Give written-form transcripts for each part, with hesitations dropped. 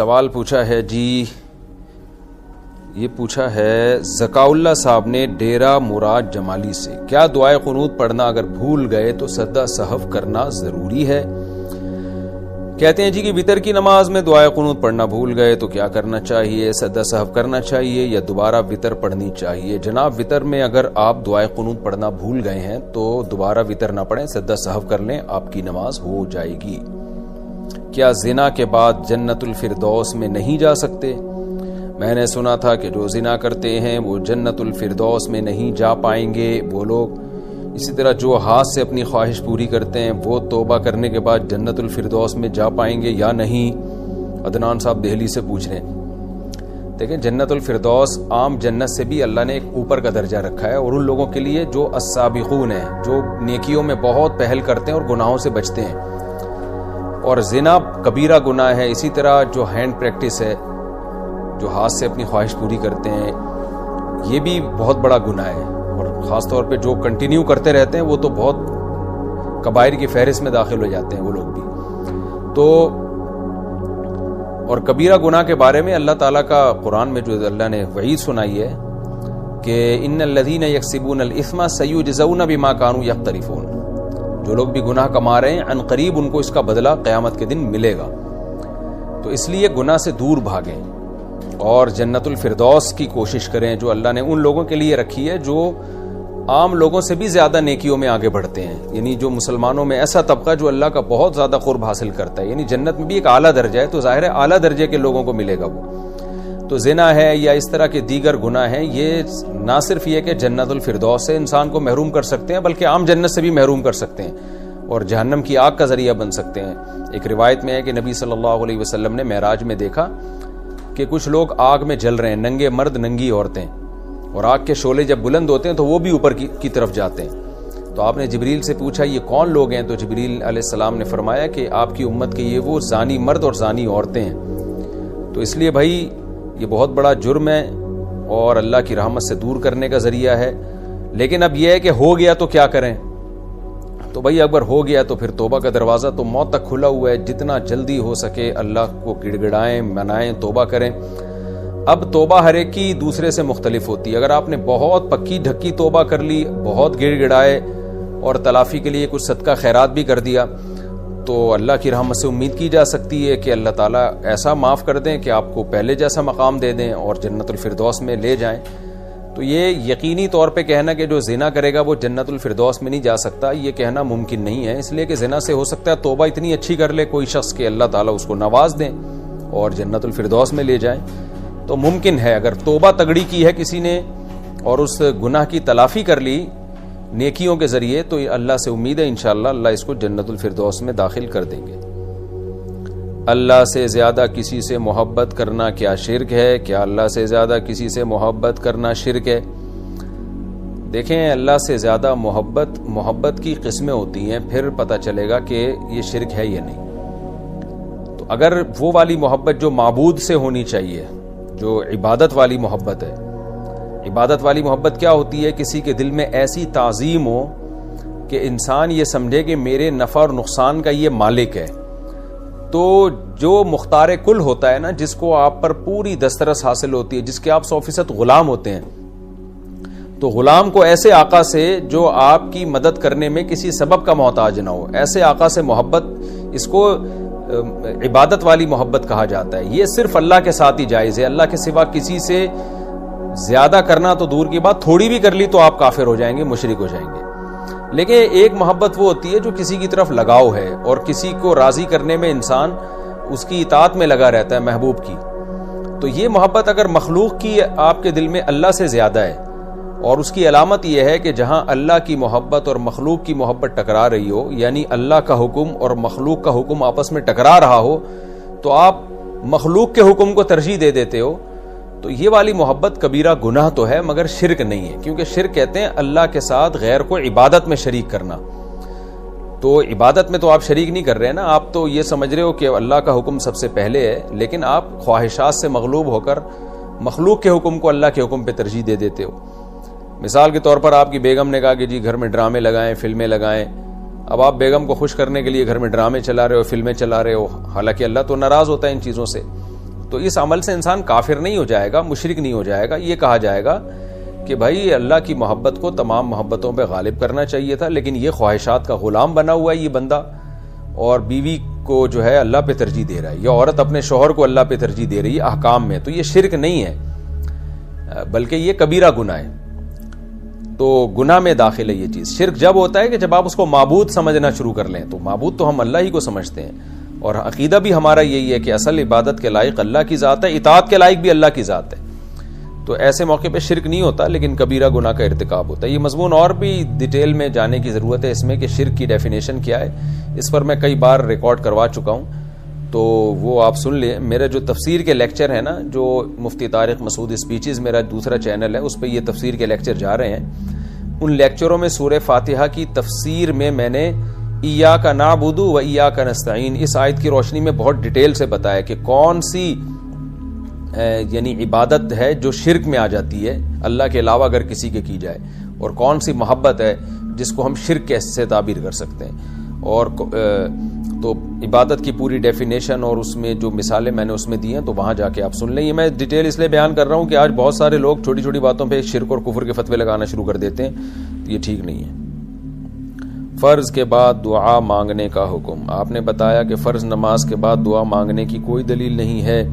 سوال پوچھا ہے جی، یہ پوچھا ہے ذکاء اللہ صاحب نے ڈیرہ مراد جمالی سے، کیا دعائے قنوت پڑھنا اگر بھول گئے تو سجدہ سہو کرنا ضروری ہے؟ کہتے ہیں جی کہ وتر کی نماز میں دعائے قنوت پڑھنا بھول گئے تو کیا کرنا چاہیے؟ سجدہ سہو کرنا چاہیے یا دوبارہ وتر پڑھنی چاہیے؟ جناب وتر میں اگر آپ دعائے قنوت پڑھنا بھول گئے ہیں تو دوبارہ وتر نہ پڑھیں، سجدہ سہو کر لیں، آپ کی نماز ہو جائے گی۔ کیا زنا کے بعد جنت الفردوس میں نہیں جا سکتے؟ میں نے سنا تھا کہ جو زنا کرتے ہیں وہ جنت الفردوس میں نہیں جا پائیں گے وہ لوگ، اسی طرح جو ہاتھ سے اپنی خواہش پوری کرتے ہیں وہ توبہ کرنے کے بعد جنت الفردوس میں جا پائیں گے یا نہیں؟ عدنان صاحب دہلی سے پوچھ رہے ہیں۔ دیکھیں جنت الفردوس عام جنت سے بھی اللہ نے ایک اوپر کا درجہ رکھا ہے، اور ان لوگوں کے لیے جو السابقون ہیں، جو نیکیوں میں بہت پہل کرتے ہیں اور گناہوں سے بچتے ہیں۔ اور زنا کبیرہ گناہ ہے، اسی طرح جو ہینڈ پریکٹس ہے، جو ہاتھ سے اپنی خواہش پوری کرتے ہیں، یہ بھی بہت بڑا گناہ ہے، اور خاص طور پہ جو کنٹینیو کرتے رہتے ہیں وہ تو بہت کبائر کی فہرست میں داخل ہو جاتے ہیں وہ لوگ بھی۔ تو اور کبیرہ گناہ کے بارے میں اللہ تعالیٰ کا قرآن میں جو اللہ نے وعید سنائی ہے کہ ان الذین یکسبون الاثم سیجزون بما کانوا یقترفون، جو لوگ بھی گناہ کما رہے ہیں عن قریب ان کو اس کا بدلہ قیامت کے دن ملے گا۔ تو اس لیے گناہ سے دور بھاگیں اور جنت الفردوس کی کوشش کریں جو اللہ نے ان لوگوں کے لیے رکھی ہے جو عام لوگوں سے بھی زیادہ نیکیوں میں آگے بڑھتے ہیں، یعنی جو مسلمانوں میں ایسا طبقہ جو اللہ کا بہت زیادہ قرب حاصل کرتا ہے، یعنی جنت میں بھی ایک اعلیٰ درجہ ہے، تو ظاہر ہے اعلیٰ درجے کے لوگوں کو ملے گا وہ۔ تو زنا ہے یا اس طرح کے دیگر گناہ ہیں، یہ نہ صرف یہ کہ جنت الفردوس سے انسان کو محروم کر سکتے ہیں بلکہ عام جنت سے بھی محروم کر سکتے ہیں اور جہنم کی آگ کا ذریعہ بن سکتے ہیں۔ ایک روایت میں ہے کہ نبی صلی اللہ علیہ وسلم نے معراج میں دیکھا کہ کچھ لوگ آگ میں جل رہے ہیں، ننگے مرد ننگی عورتیں، اور آگ کے شعلے جب بلند ہوتے ہیں تو وہ بھی اوپر کی طرف جاتے ہیں۔ تو آپ نے جبریل سے پوچھا یہ کون لوگ ہیں؟ تو جبریل علیہ السلام نے فرمایا کہ آپ کی امت کے یہ وہ زانی مرد اور زانی عورتیں ہیں۔ تو اس لیے بھائی یہ بہت بڑا جرم ہے اور اللہ کی رحمت سے دور کرنے کا ذریعہ ہے، لیکن اب یہ ہے کہ ہو گیا تو کیا کریں؟ تو بھائی اگر ہو گیا تو پھر توبہ کا دروازہ تو موت تک کھلا ہوا ہے، جتنا جلدی ہو سکے اللہ کو گڑ گڑائیں، منائیں، توبہ کریں۔ اب توبہ ہر ایک کی دوسرے سے مختلف ہوتی ہے، اگر آپ نے بہت پکی ڈھکی توبہ کر لی، بہت گڑ گڑائے اور تلافی کے لیے کچھ صدقہ خیرات بھی کر دیا، تو اللہ کی رحمت سے امید کی جا سکتی ہے کہ اللہ تعالیٰ ایسا معاف کر دیں کہ آپ کو پہلے جیسا مقام دے دیں اور جنت الفردوس میں لے جائیں۔ تو یہ یقینی طور پہ کہنا کہ جو زنا کرے گا وہ جنت الفردوس میں نہیں جا سکتا، یہ کہنا ممکن نہیں ہے، اس لیے کہ زنا سے ہو سکتا ہے توبہ اتنی اچھی کر لے کوئی شخص کہ اللہ تعالیٰ اس کو نواز دیں اور جنت الفردوس میں لے جائیں۔ تو ممکن ہے اگر توبہ تگڑی کی ہے کسی نے اور اس گناہ کی تلافی کر لی نیکیوں کے ذریعے، تو اللہ سے امید ہے انشاءاللہ اللہ اس کو جنت الفردوس میں داخل کر دیں گے۔ اللہ سے زیادہ کسی سے محبت کرنا کیا شرک ہے؟ کیا اللہ سے زیادہ کسی سے محبت کرنا شرک ہے؟ دیکھیں اللہ سے زیادہ محبت کی قسمیں ہوتی ہیں، پھر پتہ چلے گا کہ یہ شرک ہے یا نہیں۔ تو اگر وہ والی محبت جو معبود سے ہونی چاہیے، جو عبادت والی محبت ہے، عبادت والی محبت کیا ہوتی ہے؟ کسی کے دل میں ایسی تعظیم ہو کہ انسان یہ سمجھے کہ میرے نفع اور نقصان کا یہ مالک ہے۔ تو جو مختار کل ہوتا ہے نا، جس کو آپ پر پوری دسترس حاصل ہوتی ہے، جس کے آپ 100% غلام ہوتے ہیں، تو غلام کو ایسے آقا سے جو آپ کی مدد کرنے میں کسی سبب کا محتاج نہ ہو، ایسے آقا سے محبت، اس کو عبادت والی محبت کہا جاتا ہے۔ یہ صرف اللہ کے ساتھ ہی جائز ہے، اللہ کے سوا کسی سے زیادہ کرنا تو دور کی بات، تھوڑی بھی کر لی تو آپ کافر ہو جائیں گے، مشرک ہو جائیں گے۔ لیکن ایک محبت وہ ہوتی ہے جو کسی کی طرف لگاؤ ہے اور کسی کو راضی کرنے میں انسان اس کی اطاعت میں لگا رہتا ہے محبوب کی۔ تو یہ محبت اگر مخلوق کی آپ کے دل میں اللہ سے زیادہ ہے، اور اس کی علامت یہ ہے کہ جہاں اللہ کی محبت اور مخلوق کی محبت ٹکرا رہی ہو، یعنی اللہ کا حکم اور مخلوق کا حکم آپس میں ٹکرا رہا ہو، تو آپ مخلوق کے حکم کو ترجیح دے دیتے ہو، تو یہ والی محبت کبیرہ گناہ تو ہے مگر شرک نہیں ہے، کیونکہ شرک کہتے ہیں اللہ کے ساتھ غیر کو عبادت میں شریک کرنا۔ تو عبادت میں تو آپ شریک نہیں کر رہے ہیں نا، آپ تو یہ سمجھ رہے ہو کہ اللہ کا حکم سب سے پہلے ہے، لیکن آپ خواہشات سے مغلوب ہو کر مخلوق کے حکم کو اللہ کے حکم پہ ترجیح دے دیتے ہو۔ مثال کے طور پر آپ کی بیگم نے کہا کہ جی گھر میں ڈرامے لگائیں، فلمیں لگائیں، اب آپ بیگم کو خوش کرنے کے لیے گھر میں ڈرامے چلا رہے ہو، فلمیں چلا رہے ہو، حالانکہ اللہ تو ناراض ہوتا ہے ان چیزوں سے، تو اس عمل سے انسان کافر نہیں ہو جائے گا, مشرک نہیں ہو جائے گا. یہ کہا جائے گا کہ بھائی اللہ کی محبت کو تمام محبتوں پہ غالب کرنا چاہیے تھا, لیکن یہ خواہشات کا غلام بنا ہوا ہے یہ بندہ, اور بیوی کو جو ہے اللہ پہ ترجیح دے رہا ہے, یا عورت اپنے شوہر کو اللہ پہ ترجیح دے رہی ہے احکام میں. تو یہ شرک نہیں ہے بلکہ یہ کبیرہ گناہ ہے. تو گناہ میں داخل ہے یہ چیز. شرک جب ہوتا ہے کہ جب آپ اس کو معبود سمجھنا شروع کر لیں. تو معبود تو ہم اللہ ہی کو سمجھتے ہیں, اور عقیدہ بھی ہمارا یہی ہے کہ اصل عبادت کے لائق اللہ کی ذات ہے, اطاعت کے لائق بھی اللہ کی ذات ہے. تو ایسے موقع پہ شرک نہیں ہوتا, لیکن کبیرہ گناہ کا ارتکاب ہوتا ہے. یہ مضمون اور بھی ڈیٹیل میں جانے کی ضرورت ہے اس میں کہ شرک کی ڈیفینیشن کیا ہے. اس پر میں کئی بار ریکارڈ کروا چکا ہوں, تو وہ آپ سن لیں. میرا جو تفسیر کے لیکچر ہے نا, جو مفتی طارق مسعود اسپیچز میرا دوسرا چینل ہے, اس پہ یہ تفسیر کے لیکچر جا رہے ہیں. ان لیکچروں میں سورہ فاتحہ کی تفسیر میں نے ایاک نعبد و ایاک نستعین اس آیت کی روشنی میں بہت ڈیٹیل سے بتایا کہ کون سی یعنی عبادت ہے جو شرک میں آ جاتی ہے اللہ کے علاوہ اگر کسی کے کی جائے, اور کون سی محبت ہے جس کو ہم شرک سے تعبیر کر سکتے ہیں. اور تو عبادت کی پوری ڈیفینیشن اور اس میں جو مثالیں میں نے اس میں دی ہیں, تو وہاں جا کے آپ سن لیں. یہ میں ڈیٹیل اس لیے بیان کر رہا ہوں کہ آج بہت سارے لوگ چھوٹی چھوٹی باتوں پہ شرک اور کفر کے فتوے لگانا شروع کر دیتے ہیں, تو یہ ٹھیک نہیں ہے. فرض کے بعد دعا مانگنے کا حکم. آپ نے بتایا کہ فرض نماز کے بعد دعا مانگنے کی کوئی دلیل نہیں ہے,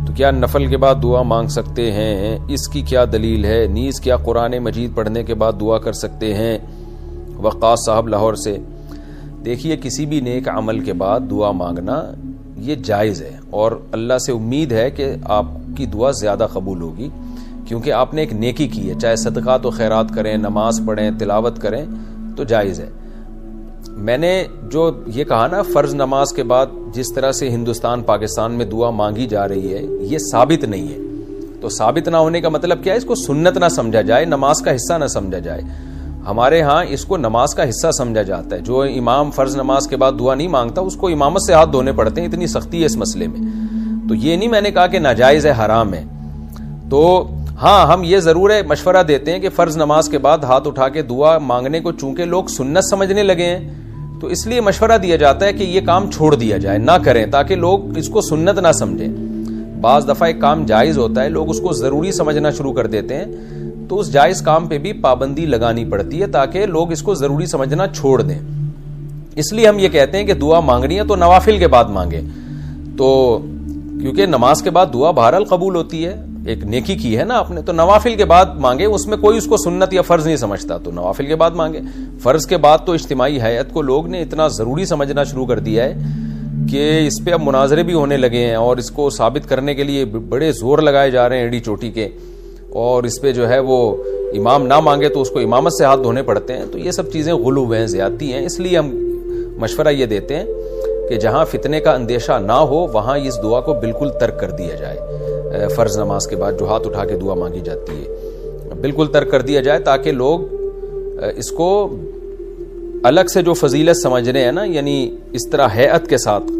تو کیا نفل کے بعد دعا مانگ سکتے ہیں؟ اس کی کیا دلیل ہے؟ نیز کیا قرآن مجید پڑھنے کے بعد دعا کر سکتے ہیں؟ وقاص صاحب لاہور سے. دیکھیے, کسی بھی نیک عمل کے بعد دعا مانگنا یہ جائز ہے, اور اللہ سے امید ہے کہ آپ کی دعا زیادہ قبول ہوگی, کیونکہ آپ نے ایک نیکی کی ہے. چاہے صدقات و خیرات کریں, نماز پڑھیں, تلاوت کریں, تو جائز ہے. میں نے جو یہ کہا نا, فرض نماز کے بعد جس طرح سے ہندوستان پاکستان میں دعا مانگی جا رہی ہے, یہ ثابت نہیں ہے. تو ثابت نہ ہونے کا مطلب کیا ہے؟ اس کو سنت نہ سمجھا جائے, نماز کا حصہ نہ سمجھا جائے. ہمارے ہاں اس کو نماز کا حصہ سمجھا جاتا ہے. جو امام فرض نماز کے بعد دعا نہیں مانگتا, اس کو امامت سے ہاتھ دھونے پڑتے ہیں, اتنی سختی ہے اس مسئلے میں. تو یہ نہیں میں نے کہا کہ ناجائز ہے, حرام ہے. تو ہاں, ہم یہ ضرور ہے مشورہ دیتے ہیں کہ فرض نماز کے بعد ہاتھ اٹھا کے دعا مانگنے کو چونکہ لوگ سنت سمجھنے لگے ہیں, تو اس لیے مشورہ دیا جاتا ہے کہ یہ کام چھوڑ دیا جائے, نہ کریں, تاکہ لوگ اس کو سنت نہ سمجھیں. بعض دفعہ ایک کام جائز ہوتا ہے, لوگ اس کو ضروری سمجھنا شروع کر دیتے ہیں, تو اس جائز کام پہ بھی پابندی لگانی پڑتی ہے تاکہ لوگ اس کو ضروری سمجھنا چھوڑ دیں. اس لیے ہم یہ کہتے ہیں کہ دعا مانگنی ہے تو نوافل کے بعد مانگیں. تو کیونکہ نماز کے بعد دعا بہرحال قبول ہوتی ہے, ایک نیکی کی ہے نا آپ نے, تو نوافل کے بعد مانگے. اس میں کوئی اس کو سنت یا فرض نہیں سمجھتا, تو نوافل کے بعد مانگے. فرض کے بعد تو اجتماعی حیات کو لوگ نے اتنا ضروری سمجھنا شروع کر دیا ہے کہ اس پہ اب مناظرے بھی ہونے لگے ہیں, اور اس کو ثابت کرنے کے لیے بڑے زور لگائے جا رہے ہیں ایڑی چوٹی کے, اور اس پہ جو ہے وہ امام نہ مانگے تو اس کو امامت سے ہاتھ دھونے پڑتے ہیں. تو یہ سب چیزیں غلو ہیں, زیادتی ہیں. اس لیے ہم مشورہ یہ دیتے ہیں کہ جہاں فتنے کا اندیشہ نہ ہو وہاں اس دعا کو بالکل ترک کر دیا جائے. فرض نماز کے بعد جو ہاتھ اٹھا کے دعا مانگی جاتی ہے, بالکل ترک کر دیا جائے, تاکہ لوگ اس کو الگ سے جو فضیلت سمجھ رہے ہیں نا, یعنی اس طرح ہیئت کے ساتھ,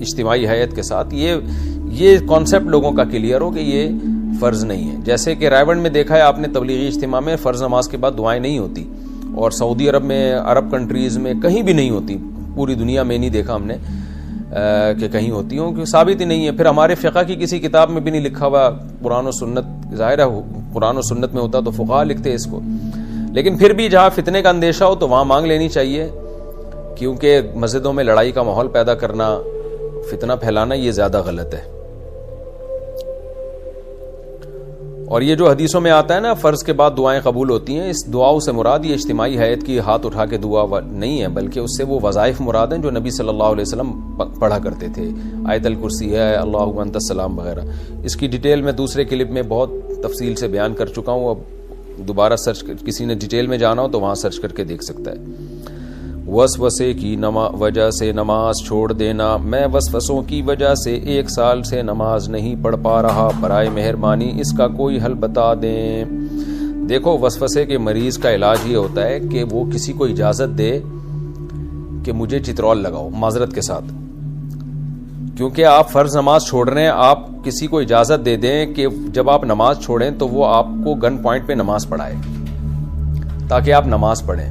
اجتماعی ہیئت کے ساتھ, یہ کانسیپٹ لوگوں کا کلیئر ہو کہ یہ فرض نہیں ہے. جیسے کہ رائے بنڈ میں دیکھا ہے آپ نے, تبلیغی اجتماع میں فرض نماز کے بعد دعائیں نہیں ہوتی, اور سعودی عرب میں, عرب کنٹریز میں کہیں بھی نہیں ہوتی, پوری دنیا میں نہیں دیکھا ہم نے کہ کہیں ہوتی ہوں, کہ ثابت ہی نہیں ہے. پھر ہمارے فقہ کی کسی کتاب میں بھی نہیں لکھا ہوا قرآن و سنت, ظاہر ہے قرآن و سنت میں ہوتا تو فقہا لکھتے اس کو. لیکن پھر بھی جہاں فتنے کا اندیشہ ہو تو وہاں مانگ لینی چاہیے, کیونکہ مسجدوں میں لڑائی کا ماحول پیدا کرنا, فتنہ پھیلانا, یہ زیادہ غلط ہے. اور یہ جو حدیثوں میں آتا ہے نا فرض کے بعد دعائیں قبول ہوتی ہیں, اس دعاؤں سے مراد یہ اجتماعی حیات کی ہاتھ اٹھا کے دعا نہیں ہے, بلکہ اس سے وہ وظائف مراد ہیں جو نبی صلی اللہ علیہ وسلم پڑھا کرتے تھے. آیت الکرسی ہے, اللہم انت السلام وغیرہ. اس کی ڈیٹیل میں دوسرے کلپ میں بہت تفصیل سے بیان کر چکا ہوں. اب دوبارہ سرچ, کسی نے ڈیٹیل میں جانا ہو تو وہاں سرچ کر کے دیکھ سکتا ہے. وسوسے کی وجہ سے نماز چھوڑ دینا. میں وسوسوں کی وجہ سے 1 سال سے نماز نہیں پڑھ پا رہا, برائے مہربانی اس کا کوئی حل بتا دیں. دیکھو, وسوسے کے مریض کا علاج یہ ہوتا ہے کہ وہ کسی کو اجازت دے کہ مجھے چترول لگاؤ, معذرت کے ساتھ. کیونکہ آپ فرض نماز چھوڑ رہے ہیں, آپ کسی کو اجازت دے دیں کہ جب آپ نماز چھوڑیں تو وہ آپ کو گن پوائنٹ پہ نماز پڑھائے, تاکہ آپ نماز پڑھیں.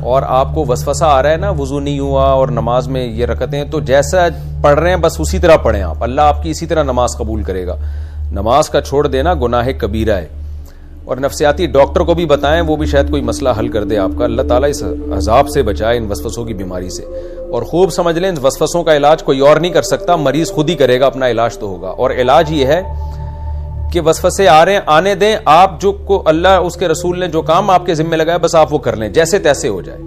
اور آپ کو وسوسہ آ رہا ہے نا وضو نہیں ہوا اور نماز میں یہ رکعتیں، تو جیسا پڑھ رہے ہیں بس اسی طرح پڑھیں آپ، اللہ آپ کی اسی طرح نماز قبول کرے گا. نماز کا چھوڑ دینا گناہ کبیرہ ہے. اور نفسیاتی ڈاکٹر کو بھی بتائیں، وہ بھی شاید کوئی مسئلہ حل کر دے آپ کا. اللہ تعالیٰ اس عذاب سے بچائے، ان وسوسوں کی بیماری سے. اور خوب سمجھ لیں، ان وسوسوں کا علاج کوئی اور نہیں کر سکتا، مریض خود ہی کرے گا، اپنا علاج تو ہوگا. اور علاج یہ ہے کہ وسوسے آ رہے ہیں آنے دیں، آپ جو کو اللہ اس کے رسول نے جو کام آپ کے ذمہ لگایا بس آپ وہ کر لیں، جیسے تیسے ہو جائے.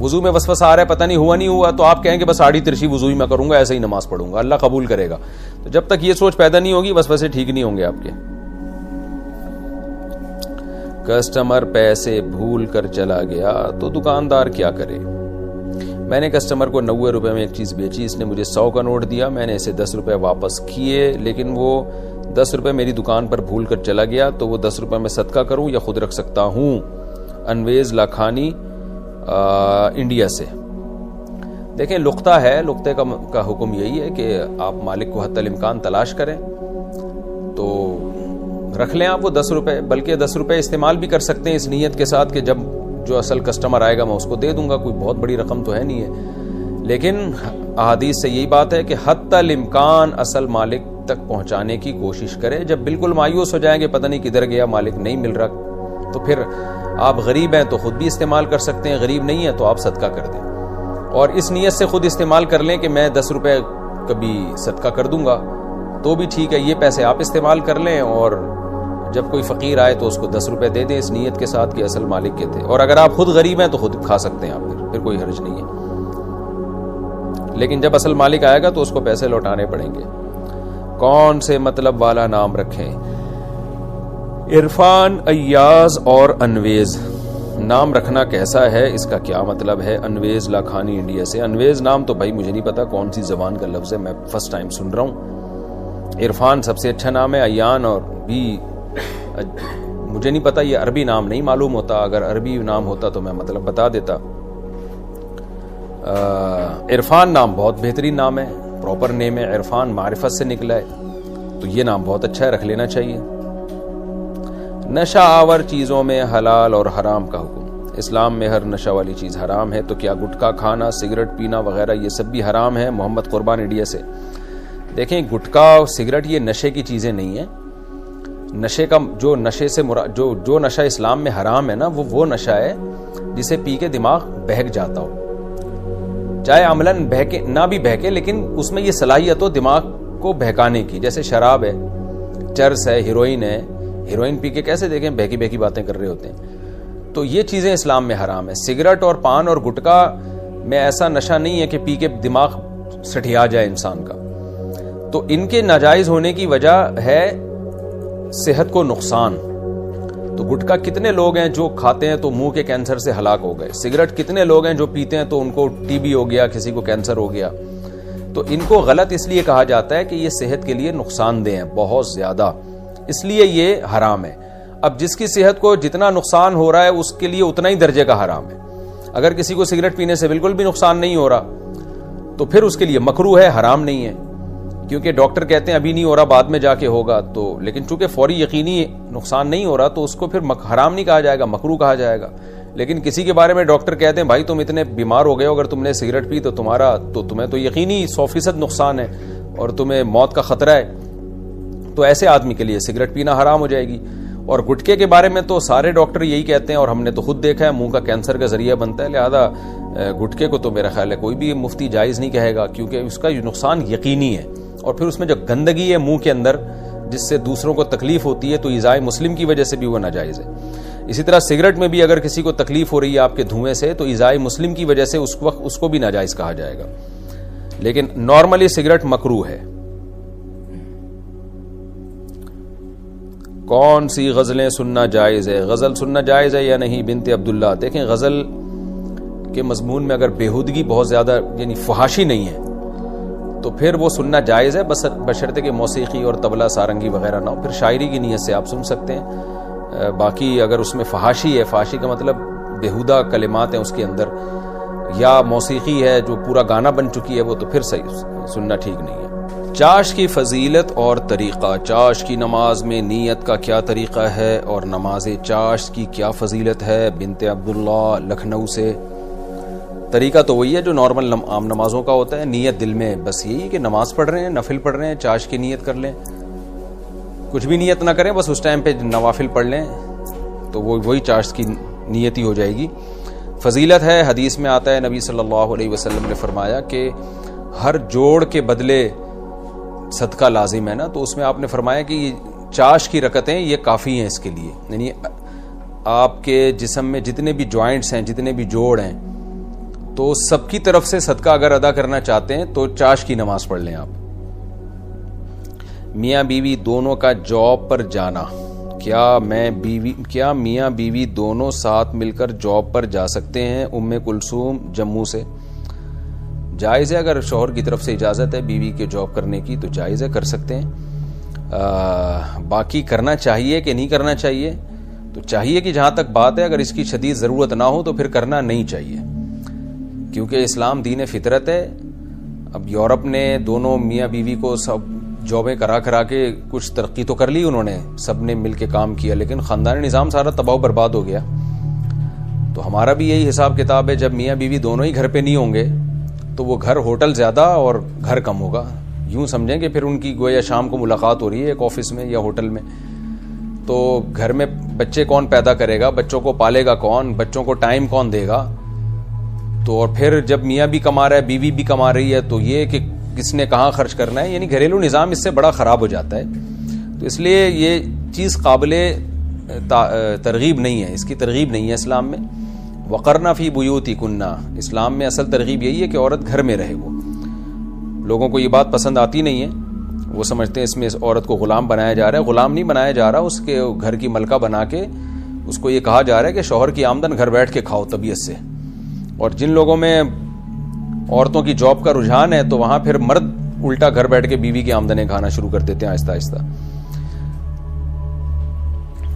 وضو میں وسوسہ آ رہا ہے، پتہ نہیں ہوا تو آپ کہیں کہ بس آڑی ترچی وضو ہی میں کروں گا، ایسے ہی نماز پڑھوں گا، اللہ قبول کرے گا. تو جب تک یہ سوچ پیدا نہیں ہوگی وسوسے ٹھیک نہیں ہوں گے آپ کے. کسٹمر پیسے بھول کر چلا گیا تو دکاندار کیا کرے؟ میں نے کسٹمر کو 90 روپے میں ایک چیز بیچی، اس نے مجھے 100 کا نوٹ دیا، میں نے اسے 10 روپے واپس کیے، لیکن وہ 10 روپے میری دکان پر بھول کر چلا گیا، تو وہ 10 روپے میں صدقہ کروں یا خود رکھ سکتا ہوں؟ انویز لاکھانی انڈیا سے. دیکھیں لقطہ ہے، لقطے کا حکم یہی ہے کہ آپ مالک کو حتی الامکان تلاش کریں، تو رکھ لیں آپ وہ 10 روپے، بلکہ 10 روپے استعمال بھی کر سکتے ہیں اس نیت کے ساتھ کہ جب جو اصل کسٹمر آئے گا میں اس کو دے دوں گا، کوئی بہت بڑی رقم تو ہے نہیں ہے. لیکن احادیث سے یہی بات ہے کہ حتی الامکان اصل مالک تک پہنچانے کی کوشش کرے. جب بالکل مایوس ہو جائیں گے پتہ نہیں کدھر گیا مالک نہیں مل رہا، تو پھر آپ غریب ہیں تو خود بھی استعمال کر سکتے ہیں، غریب نہیں ہیں تو آپ صدقہ کر دیں. اور اس نیت سے خود استعمال کر لیں کہ میں 10 روپے کبھی صدقہ کر دوں گا تو بھی ٹھیک ہے، یہ پیسے آپ استعمال کر لیں، اور جب کوئی فقیر آئے تو اس کو 10 روپے دے دیں اس نیت کے ساتھ کہ اصل مالک کے تھے. اور اگر آپ خود غریب ہیں تو خود کھا سکتے ہیں آپ، پھر کوئی حرج نہیں ہے. لیکن جب اصل مالک آئے گا تو اس کو پیسے لوٹانے پڑیں گے. کون سے مطلب والا نام رکھیں؟ عرفان، ایاز اور انویز نام رکھنا کیسا ہے، اس کا کیا مطلب ہے؟ انویز لاکھانی انڈیا سے. انویز نام تو بھائی مجھے نہیں پتا کون سی زبان کا لفظ ہے، میں فرسٹ ٹائم سن رہا ہوں. عرفان سب سے اچھا نام ہے، ایان اور بھی مجھے نہیں پتا، یہ عربی نام نہیں معلوم ہوتا، اگر عربی نام ہوتا تو میں مطلب بتا دیتا. عرفان نام بہت بہترین نام ہے، پراپر نیم ہے، عرفان معرفت سے نکلا ہے، تو یہ نام بہت اچھا ہے، رکھ لینا چاہیے. نشہ آور چیزوں میں حلال اور حرام کا حکم. اسلام میں ہر نشہ والی چیز حرام ہے، تو کیا گٹکا کھانا، سگریٹ پینا وغیرہ یہ سب بھی حرام ہے؟ محمد قربان انڈیا سے. دیکھیں گٹکا اور سگریٹ یہ نشے کی چیزیں نہیں ہیں. نشے کا جو نشے سے جو نشہ اسلام میں حرام ہے نا، وہ نشہ ہے جسے پی کے دماغ بہک جاتا ہو، چاہے عملاً بہکے نہ بھی بہکے، لیکن اس میں یہ صلاحیت ہو دماغ کو بہکانے کی. جیسے شراب ہے، چرس ہے، ہیروئن ہے. ہیروئن پی کے کیسے دیکھیں بہکی باتیں کر رہے ہوتے ہیں. تو یہ چیزیں اسلام میں حرام ہے. سگریٹ اور پان اور گٹکا میں ایسا نشہ نہیں ہے کہ پی کے دماغ سٹھیا جائے انسان کا. تو ان کے ناجائز ہونے کی وجہ ہے صحت کو نقصان. تو گٹکا کتنے لوگ ہیں جو کھاتے ہیں تو منہ کے کینسر سے ہلاک ہو گئے. سگریٹ کتنے لوگ ہیں جو پیتے ہیں تو ان کو ٹی بی ہو گیا، کسی کو کینسر ہو گیا. تو ان کو غلط اس لیے کہا جاتا ہے کہ یہ صحت کے لیے نقصان دہ ہیں بہت زیادہ، اس لیے یہ حرام ہے. اب جس کی صحت کو جتنا نقصان ہو رہا ہے اس کے لیے اتنا ہی درجے کا حرام ہے. اگر کسی کو سگریٹ پینے سے بالکل بھی نقصان نہیں ہو رہا تو پھر اس کے لیے مکروہ ہے، حرام نہیں ہے، کیونکہ ڈاکٹر کہتے ہیں ابھی نہیں ہو رہا بعد میں جا کے ہوگا. تو لیکن چونکہ فوری یقینی نقصان نہیں ہو رہا تو اس کو پھر حرام نہیں کہا جائے گا، مکروہ کہا جائے گا. لیکن کسی کے بارے میں ڈاکٹر کہتے ہیں بھائی تم اتنے بیمار ہو گئے ہو، اگر تم نے سگریٹ پی تو تمہیں تو یقینی 100% نقصان ہے اور تمہیں موت کا خطرہ ہے، تو ایسے آدمی کے لیے سگریٹ پینا حرام ہو جائے گی. اور گٹکے کے بارے میں تو سارے ڈاکٹر یہی کہتے ہیں، اور ہم نے تو خود دیکھا ہے منہ کا کینسر کا ذریعہ بنتا ہے. لہذا گٹکے کو تو میرا خیال ہے کوئی بھی مفتی جائز نہیں کہے گا، کیونکہ اس کا نقصان یقینی ہے. اور پھر اس میں جو گندگی ہے منہ کے اندر جس سے دوسروں کو تکلیف ہوتی ہے تو ایذائے مسلم کی وجہ سے بھی وہ ناجائز ہے. اسی طرح سگریٹ میں بھی اگر کسی کو تکلیف ہو رہی ہے آپ کے دھوئیں سے تو ایذائے مسلم کی وجہ سے اس وقت اس کو بھی ناجائز کہا جائے گا. لیکن نارملی سگریٹ مکروہ ہے. کون سی غزلیں سننا جائز ہے؟ غزل سننا جائز ہے یا نہیں؟ بنت عبداللہ. دیکھیں غزل کے مضمون میں اگر بےہودگی بہت زیادہ یعنی فحاشی نہیں ہے تو پھر وہ سننا جائز ہے، بشرطے کہ موسیقی اور طبلہ سارنگی وغیرہ نہ ہو. پھر شاعری کی نیت سے آپ سن سکتے ہیں. باقی اگر اس میں فحاشی ہے، فحاشی کا مطلب بےہودہ کلمات ہیں اس کے اندر، یا موسیقی ہے جو پورا گانا بن چکی ہے، وہ تو پھر صحیح سننا ٹھیک نہیں ہے. چاش کی فضیلت اور طریقہ. چاش کی نماز میں نیت کا کیا طریقہ ہے اور نماز چاش کی کیا فضیلت ہے؟ بنت عبداللہ لکھنؤ سے. طریقہ تو وہی ہے جو نارمل عام نمازوں کا ہوتا ہے. نیت دل میں بس یہی کہ نماز پڑھ رہے ہیں, نفل پڑھ رہے ہیں, چاش کی نیت کر لیں, کچھ بھی نیت نہ کریں, بس اس ٹائم پہ نوافل پڑھ لیں تو وہی چاش کی نیت ہی ہو جائے گی. فضیلت ہے, حدیث میں آتا ہے نبی صلی اللہ علیہ وسلم نے فرمایا کہ ہر جوڑ کے بدلے صدقہ لازم ہے نا, تو اس میں آپ نے فرمایا کہ یہ چاش کی رکعتیں یہ کافی ہیں اس کے لیے. یعنی آپ کے جسم میں جتنے بھی جوائنٹس ہیں, جتنے بھی جوڑ ہیں, تو سب کی طرف سے صدقہ اگر ادا کرنا چاہتے ہیں تو چاش کی نماز پڑھ لیں آپ. میاں بیوی دونوں کا جاب پر جانا, کیا میاں بیوی دونوں ساتھ مل کر جاب پر جا سکتے ہیں؟ ام کلثوم جموں سے. جائز ہے, اگر شوہر کی طرف سے اجازت ہے بیوی کے جاب کرنے کی تو جائز ہے, کر سکتے ہیں. باقی کرنا چاہیے کہ نہیں کرنا چاہیے, تو چاہیے کہ جہاں تک بات ہے اگر اس کی شدید ضرورت نہ ہو تو پھر کرنا نہیں چاہیے, کیونکہ اسلام دین فطرت ہے. اب یورپ نے دونوں میاں بیوی کو سب جابیں کرا کے کچھ ترقی تو کر لی انہوں نے, سب نے مل کے کام کیا, لیکن خاندانی نظام سارا تباہ و برباد ہو گیا. تو ہمارا بھی یہی حساب کتاب ہے, جب میاں بیوی دونوں ہی گھر پہ نہیں ہوں گے تو وہ گھر ہوٹل زیادہ اور گھر کم ہوگا. یوں سمجھیں کہ پھر ان کی گویا شام کو ملاقات ہو رہی ہے ایک آفس میں یا ہوٹل میں, تو گھر میں بچے کون پیدا کرے گا, بچوں کو پالے گا کون, بچوں کو ٹائم کون دے گا. تو اور پھر جب میاں بھی کما رہا ہے بیوی بھی کما رہی ہے, تو یہ کہ کس نے کہاں خرچ کرنا ہے, یعنی گھریلو نظام اس سے بڑا خراب ہو جاتا ہے. تو اس لیے یہ چیز قابل ترغیب نہیں ہے, اس کی ترغیب نہیں ہے اسلام میں. وقرنا فی بیوتکن, اسلام میں اصل ترغیب یہی ہے کہ عورت گھر میں رہے. وہ لوگوں کو یہ بات پسند آتی نہیں ہے, وہ سمجھتے ہیں اس میں اس عورت کو غلام بنایا جا رہا ہے. غلام نہیں بنایا جا رہا, اس کے گھر کی ملکہ بنا کے اس کو یہ کہا جا رہا ہے کہ شوہر کی آمدن گھر بیٹھ کے کھاؤ طبیعت سے. اور جن لوگوں میں عورتوں کی جاب کا رجحان ہے تو وہاں پھر مرد الٹا گھر بیٹھ کے بیوی کی آمدنیں کھانا شروع کر دیتے ہیں آہستہ آہستہ.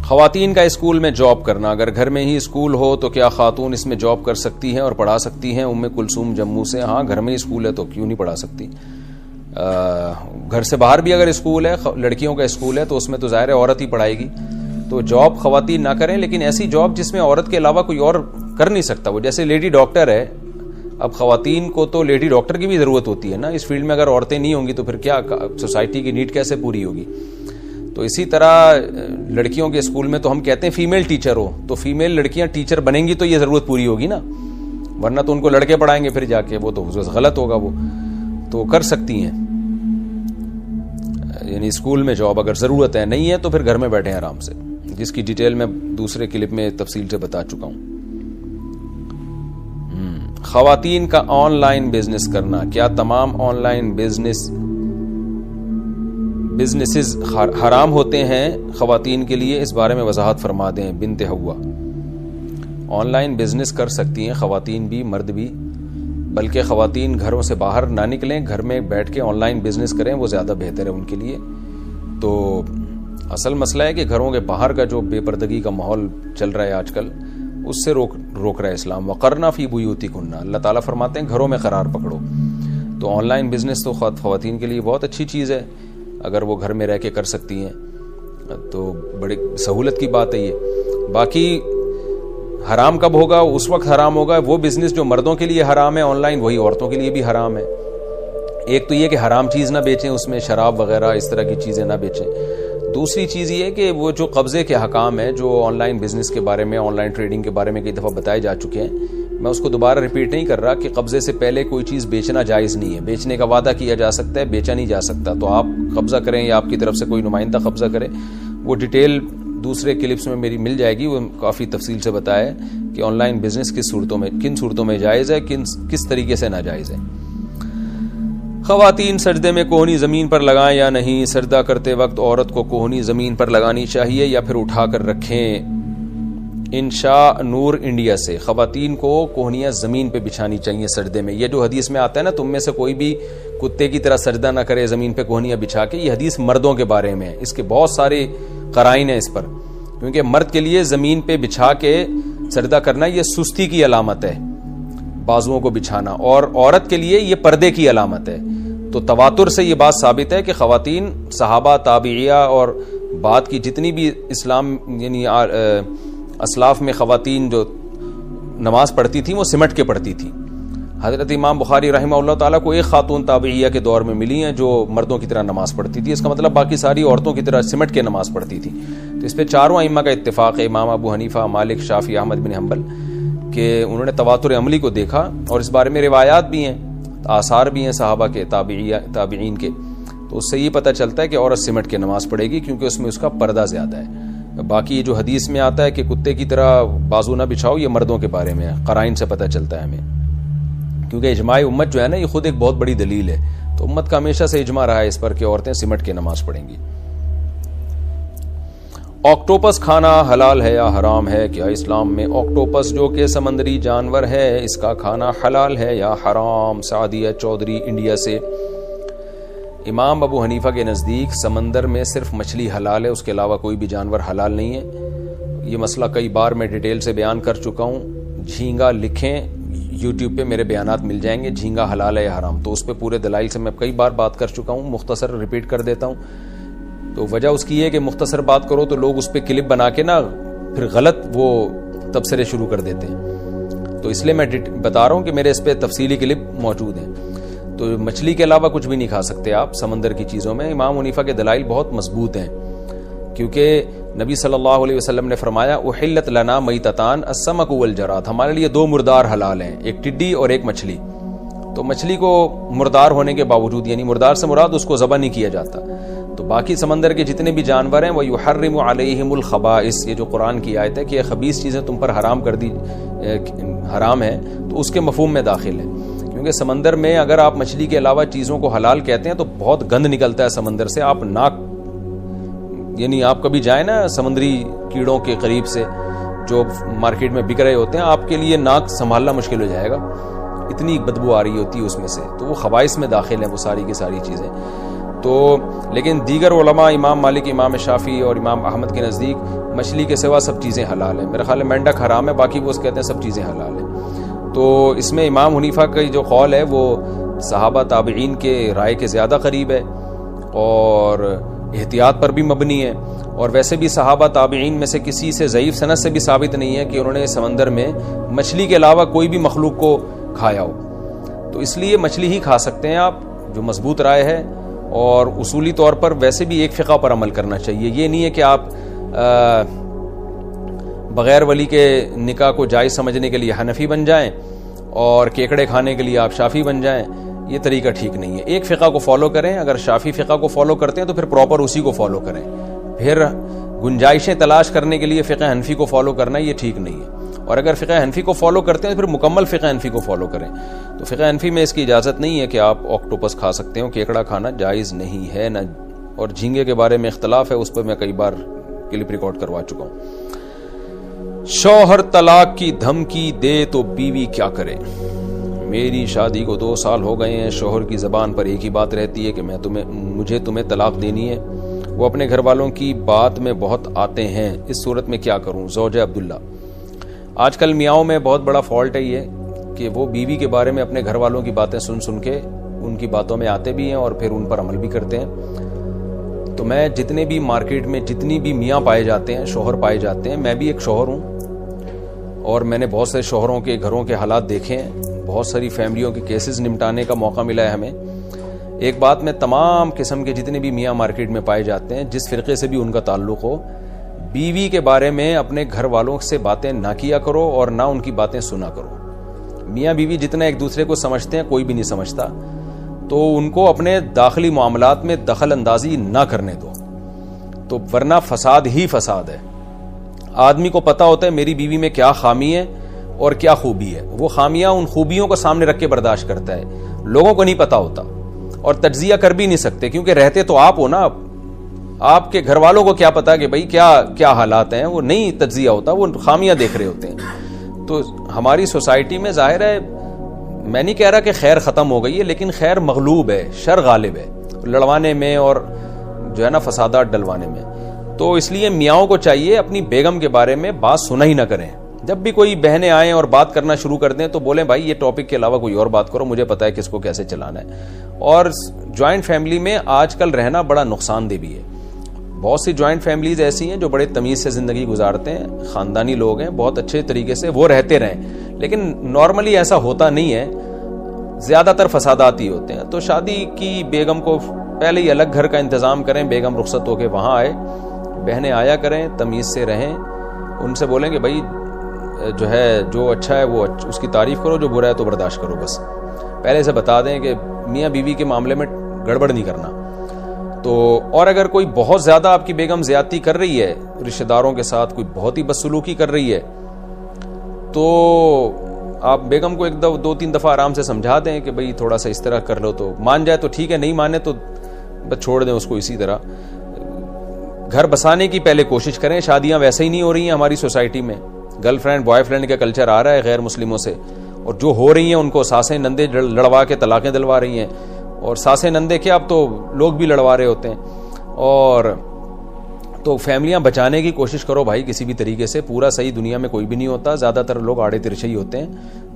خواتین کا اسکول میں جاب کرنا, اگر گھر میں ہی اسکول ہو تو کیا خاتون اس میں جاب کر سکتی ہیں اور پڑھا سکتی ہیں؟ ام کلثوم جموں سے. ہاں, گھر میں اسکول ہے تو کیوں نہیں پڑھا سکتی. گھر سے باہر بھی اگر اسکول ہے, لڑکیوں کا اسکول ہے, تو اس میں تو ظاہر ہے عورت ہی پڑھائے گی. تو جاب خواتین نہ کریں, لیکن ایسی جاب جس میں عورت کے علاوہ کوئی اور کر نہیں سکتا. وہ جیسے لیڈی ڈاکٹر ہے, اب خواتین کو تو لیڈی ڈاکٹر کی بھی ضرورت ہوتی ہے نا اس فیلڈ میں. اگر عورتیں نہیں ہوں گی تو پھر کیا سوسائٹی کی نیڈ کیسے پوری ہوگی؟ تو اسی طرح لڑکیوں کے اسکول میں تو ہم کہتے ہیں فیمیل ٹیچر ہو, تو فیمیل لڑکیاں ٹیچر بنیں گی تو یہ ضرورت پوری ہوگی نا, ورنہ تو ان کو لڑکے پڑھائیں گے پھر جا کے, وہ تو غلط ہوگا. وہ تو کر سکتی ہیں, یعنی اسکول میں جاب اگر ضرورت ہے. نہیں ہے تو پھر گھر میں بیٹھیں آرام سے, جس کی ڈیٹیل میں دوسرے کلپ میں تفصیل سے بتا چکا ہوں. خواتین کا آن لائن بزنس کرنا, کیا تمام آن لائن بزنسز حرام ہوتے ہیں خواتین کے لیے؟ اس بارے میں وضاحت فرما دیں. بنت ہوا. آن لائن بزنس کر سکتی ہیں خواتین بھی مرد بھی, بلکہ خواتین گھروں سے باہر نہ نکلیں, گھر میں بیٹھ کے آن لائن بزنس کریں, وہ زیادہ بہتر ہے ان کے لیے. تو اصل مسئلہ ہے کہ گھروں کے باہر کا جو بے پردگی کا ماحول چل رہا ہے آج کل, اس سے روک رہا ہے اسلام. وقرنا فی بیوتکن, اللہ تعالیٰ فرماتے ہیں گھروں میں قرار پکڑو. تو آن لائن بزنس تو خواتین کے لیے بہت اچھی چیز ہے, اگر وہ گھر میں رہ کے کر سکتی ہیں تو بڑی سہولت کی بات ہے یہ. باقی حرام کب ہوگا؟ اس وقت حرام ہوگا وہ بزنس جو مردوں کے لیے حرام ہے آن لائن, وہی عورتوں کے لیے بھی حرام ہے. ایک تو یہ کہ حرام چیز نہ بیچیں, اس میں شراب وغیرہ اس طرح کی چیزیں نہ بیچیں. دوسری چیز یہ ہے کہ وہ جو قبضے کے حکام ہیں جو آن لائن بزنس کے بارے میں, آن لائن ٹریڈنگ کے بارے میں کئی دفعہ بتائے جا چکے ہیں, میں اس کو دوبارہ ریپیٹ نہیں کر رہا, کہ قبضے سے پہلے کوئی چیز بیچنا جائز نہیں ہے. بیچنے کا وعدہ کیا جا سکتا ہے, بیچا نہیں جا سکتا. تو آپ قبضہ کریں یا آپ کی طرف سے کوئی نمائندہ قبضہ کرے, وہ ڈیٹیل دوسرے کلپس میں میری مل جائے گی, وہ کافی تفصیل سے بتایا ہے کہ آن لائن بزنس کن صورتوں میں جائز ہے, کس طریقے سے ناجائز ہے. خواتین سجدے میں کوہنی زمین پر لگائیں یا نہیں؟ سجدہ کرتے وقت عورت کو کوہنی زمین پر لگانی چاہیے یا پھر اٹھا کر رکھیں؟ انشاء نور انڈیا سے. خواتین کو کوہنیاں زمین پہ بچھانی چاہیے سجدے میں. یہ جو حدیث میں آتا ہے نا, تم میں سے کوئی بھی کتے کی طرح سجدہ نہ کرے زمین پہ کوہنیاں بچھا کے, یہ حدیث مردوں کے بارے میں ہے. اس کے بہت سارے قرائن ہیں اس پر, کیونکہ مرد کے لیے زمین پہ بچھا کے سجدہ کرنا یہ سستی کی علامت ہے, بازوؤں کو بچھانا, اور عورت کے لیے یہ پردے کی علامت ہے. تو تواتر سے یہ بات ثابت ہے کہ خواتین صحابہ, تابعیہ اور بعد کی جتنی بھی اسلام یعنی اسلاف میں خواتین جو نماز پڑھتی تھیں وہ سمٹ کے پڑھتی تھیں. حضرت امام بخاری رحمہ اللہ تعالیٰ کو ایک خاتون تابعیہ کے دور میں ملی ہیں جو مردوں کی طرح نماز پڑھتی تھی، اس کا مطلب باقی ساری عورتوں کی طرح سمٹ کے نماز پڑھتی تھی. تو اس پہ چاروں ائمہ کا اتفاق ہے، امام ابو حنیفہ، مالک، شافعی، احمد بن حنبل، کہ انہوں نے تواتر عملی کو دیکھا، اور اس بارے میں روایات بھی ہیں، آثار بھی ہیں صحابہ کے، تابعین کے. تو اس سے یہ پتہ چلتا ہے کہ عورت سمٹ کے نماز پڑھے گی، کیونکہ اس میں اس کا پردہ زیادہ ہے. باقی یہ جو حدیث میں آتا ہے کہ کتے کی طرح بازو نہ بچھاؤ، یہ مردوں کے بارے میں ہے، قرائن سے پتہ چلتا ہے ہمیں، کیونکہ اجماع امت جو ہے نا یہ خود ایک بہت بڑی دلیل ہے. تو امت کا ہمیشہ سے اجماع رہا ہے اس پر کہ عورتیں سمٹ کے نماز پڑھیں گی. آکٹوپس کھانا حلال ہے یا حرام ہے؟ کیا اسلام میں آکٹوپس جو کہ سمندری جانور ہے اس کا کھانا حلال ہے یا حرام؟ سعدیہ چودھری انڈیا سے. امام ابو حنیفہ کے نزدیک سمندر میں صرف مچھلی حلال ہے، اس کے علاوہ کوئی بھی جانور حلال نہیں ہے. یہ مسئلہ کئی بار میں ڈیٹیل سے بیان کر چکا ہوں. جھینگا لکھیں، یوٹیوب پہ میرے بیانات مل جائیں گے، جھینگا حلال ہے یا حرام. تو اس پہ پورے دلائل سے میں کئی بار بات کر چکا ہوں، مختصر ریپیٹ کر دیتا ہوں. تو وجہ اس کی ہے کہ مختصر بات کرو تو لوگ اس پہ کلپ بنا کے نا پھر غلط وہ تبصرے شروع کر دیتے ہیں. تو اس لیے میں بتا رہا ہوں کہ میرے اس پہ تفصیلی کلپ موجود ہیں. تو مچھلی کے علاوہ کچھ بھی نہیں کھا سکتے آپ سمندر کی چیزوں میں. امام حنیفہ کے دلائل بہت مضبوط ہیں، کیونکہ نبی صلی اللہ علیہ وسلم نے فرمایا احلت لنا میتتان السمک والجراد، ہمارے لیے دو مردار حلال ہیں، ایک ٹڈی اور ایک مچھلی. تو مچھلی کو مردار ہونے کے باوجود، یعنی مردار سے مراد اس کو ذبح نہیں کیا جاتا. تو باقی سمندر کے جتنے بھی جانور ہیں وہ یحرم علیہم الخبائث، یہ جو قرآن کی آیت ہے کہ یہ خبیث چیزیں تم پر حرام کر دی، حرام ہے، تو اس کے مفہوم میں داخل ہے. کیونکہ سمندر میں اگر آپ مچھلی کے علاوہ چیزوں کو حلال کہتے ہیں تو بہت گند نکلتا ہے سمندر سے. آپ ناک، یعنی آپ کبھی جائیں نا سمندری کیڑوں کے قریب سے جو مارکیٹ میں بک رہے ہوتے ہیں، آپ کے لیے ناک سنبھالنا مشکل ہو جائے گا، اتنی بدبو آ رہی ہوتی ہے اس میں سے. تو وہ خبائث میں داخل ہیں وہ ساری کی ساری چیزیں. تو لیکن دیگر علماء امام مالک، امام شافعی اور امام احمد کے نزدیک مچھلی کے سوا سب چیزیں حلال ہیں. میرا خیال ہے مینڈک حرام ہے، باقی وہ اس کہتے ہیں سب چیزیں حلال ہیں. تو اس میں امام حنیفہ کا جو قول ہے وہ صحابہ تابعین کے رائے کے زیادہ قریب ہے اور احتیاط پر بھی مبنی ہے. اور ویسے بھی صحابہ تابعین میں سے کسی سے ضعیف سند سے بھی ثابت نہیں ہے کہ انہوں نے سمندر میں مچھلی کے علاوہ کوئی بھی مخلوق کو کھایا ہو. تو اس لیے مچھلی ہی کھا سکتے ہیں آپ، جو مضبوط رائے ہے. اور اصولی طور پر ویسے بھی ایک فقہ پر عمل کرنا چاہیے. یہ نہیں ہے کہ آپ بغیر ولی کے نکاح کو جائز سمجھنے کے لیے حنفی بن جائیں اور کیکڑے کھانے کے لیے آپ شافعی بن جائیں. یہ طریقہ ٹھیک نہیں ہے. ایک فقہ کو فالو کریں. اگر شافعی فقہ کو فالو کرتے ہیں تو پھر پراپر اسی کو فالو کریں. پھر گنجائشیں تلاش کرنے کے لیے فقہ حنفی کو فالو کرنا یہ ٹھیک نہیں ہے. اور اگر فقہ حنفی کو فالو کرتے ہیں تو پھر مکمل فقہ حنفی کو فالو کریں. تو فقہ حنفی میں اس کی اجازت نہیں ہے کہ آپ آکٹوپس کھا سکتے ہو، کیکڑا کھانا جائز نہیں ہے نہ. اور جھینگے کے بارے میں اختلاف ہے، اس پر میں کئی بار کلپ ریکارڈ کروا چکا ہوں. شوہر طلاق کی دھمکی دے تو بیوی کیا کرے؟ میری شادی کو 2 سال ہو گئے ہیں، شوہر کی زبان پر ایک ہی بات رہتی ہے کہ مجھے تمہیں طلاق دینی ہے. وہ اپنے گھر والوں کی بات میں بہت آتے ہیں، اس صورت میں کیا کروں؟ زوجہ عبداللہ. آج کل میاؤں میں بہت بڑا فالٹ ہے یہ کہ وہ بیوی کے بارے میں اپنے گھر والوں کی باتیں سن کے ان کی باتوں میں آتے بھی ہیں اور پھر ان پر عمل بھی کرتے ہیں. تو میں جتنے بھی مارکیٹ میں جتنی بھی میاں پائے جاتے ہیں، شوہر پائے جاتے ہیں، میں بھی ایک شوہر ہوں اور میں نے بہت سے شوہروں کے گھروں کے حالات دیکھے ہیں، بہت ساری فیملیوں کے کیسز نمٹانے کا موقع ملا ہے ہمیں. ایک بات میں تمام قسم کے جتنے بھی میاں مارکیٹ میں پائے جاتے ہیں، جس فرقے سے بھی ان کا تعلق ہو، بیوی کے بارے میں اپنے گھر والوں سے باتیں نہ کیا کرو اور نہ ان کی باتیں سنا کرو. میاں بیوی جتنا ایک دوسرے کو سمجھتے ہیں کوئی بھی نہیں سمجھتا، تو ان کو اپنے داخلی معاملات میں دخل اندازی نہ کرنے دو. تو ورنہ فساد ہی فساد ہے. آدمی کو پتا ہوتا ہے میری بیوی میں کیا خامی ہے اور کیا خوبی ہے، وہ خامیاں ان خوبیوں کو سامنے رکھ کے برداشت کرتا ہے. لوگوں کو نہیں پتا ہوتا اور تجزیہ کر بھی نہیں سکتے، کیونکہ رہتے تو آپ ہو نا. آپ کے گھر والوں کو کیا پتا کہ بھئی کیا حالات ہیں، وہ نہیں تجزیہ ہوتا، وہ خامیاں دیکھ رہے ہوتے ہیں. تو ہماری سوسائٹی میں ظاہر ہے، میں نہیں کہہ رہا کہ خیر ختم ہو گئی ہے، لیکن خیر مغلوب ہے، شر غالب ہے لڑوانے میں اور جو ہے نا فسادات ڈلوانے میں. تو اس لیے میاؤں کو چاہیے اپنی بیگم کے بارے میں بات سنا ہی نہ کریں. جب بھی کوئی بہنیں آئیں اور بات کرنا شروع کر دیں تو بولیں بھائی یہ ٹاپک کے علاوہ کوئی اور بات کرو، مجھے پتا ہے کس کو کیسے چلانا ہے. اور جوائنٹ فیملی میں آج کل رہنا بڑا نقصان دہ بھی ہے. بہت سی جوائنٹ فیملیز ایسی ہیں جو بڑے تمیز سے زندگی گزارتے ہیں، خاندانی لوگ ہیں، بہت اچھے طریقے سے وہ رہتے رہیں، لیکن نارملی ایسا ہوتا نہیں ہے. زیادہ تر فسادات ہی ہوتے ہیں. تو شادی کی بیگم کو پہلے ہی الگ گھر کا انتظام کریں, بیگم رخصت ہو کے وہاں آئے, بہنیں آیا کریں, تمیز سے رہیں, ان سے بولیں کہ بھائی جو ہے جو اچھا ہے وہ اس کی تعریف کرو, جو برا ہے تو برداشت کرو. بس پہلے سے بتا دیں کہ میاں بیوی کے معاملے میں گڑبڑ نہیں کرنا. تو اور اگر کوئی بہت زیادہ آپ کی بیگم زیادتی کر رہی ہے, رشتہ داروں کے ساتھ کوئی بہت ہی بدسلوکی کر رہی ہے, تو آپ بیگم کو ایک دو تین دفعہ آرام سے سمجھا دیں کہ بھئی تھوڑا سا اس طرح کر لو, تو مان جائے تو ٹھیک ہے, نہیں مانے تو بس چھوڑ دیں اس کو. اسی طرح گھر بسانے کی پہلے کوشش کریں. شادیاں ویسے ہی نہیں ہو رہی ہیں ہماری سوسائٹی میں, گرل فرینڈ بوائے فرینڈ کا کلچر آ رہا ہے غیر مسلموں سے, اور جو ہو رہی ہیں ان کو ساسیں نندے لڑوا کے طلاقیں دلوا رہی ہیں, اور ساسیں نندے کیا اب تو لوگ بھی لڑوا رہے ہوتے ہیں. اور تو فیملیاں بچانے کی کوشش کرو بھائی کسی بھی طریقے سے. پورا صحیح دنیا میں کوئی بھی نہیں ہوتا, زیادہ تر لوگ آڑے ترچھے ہی ہوتے ہیں,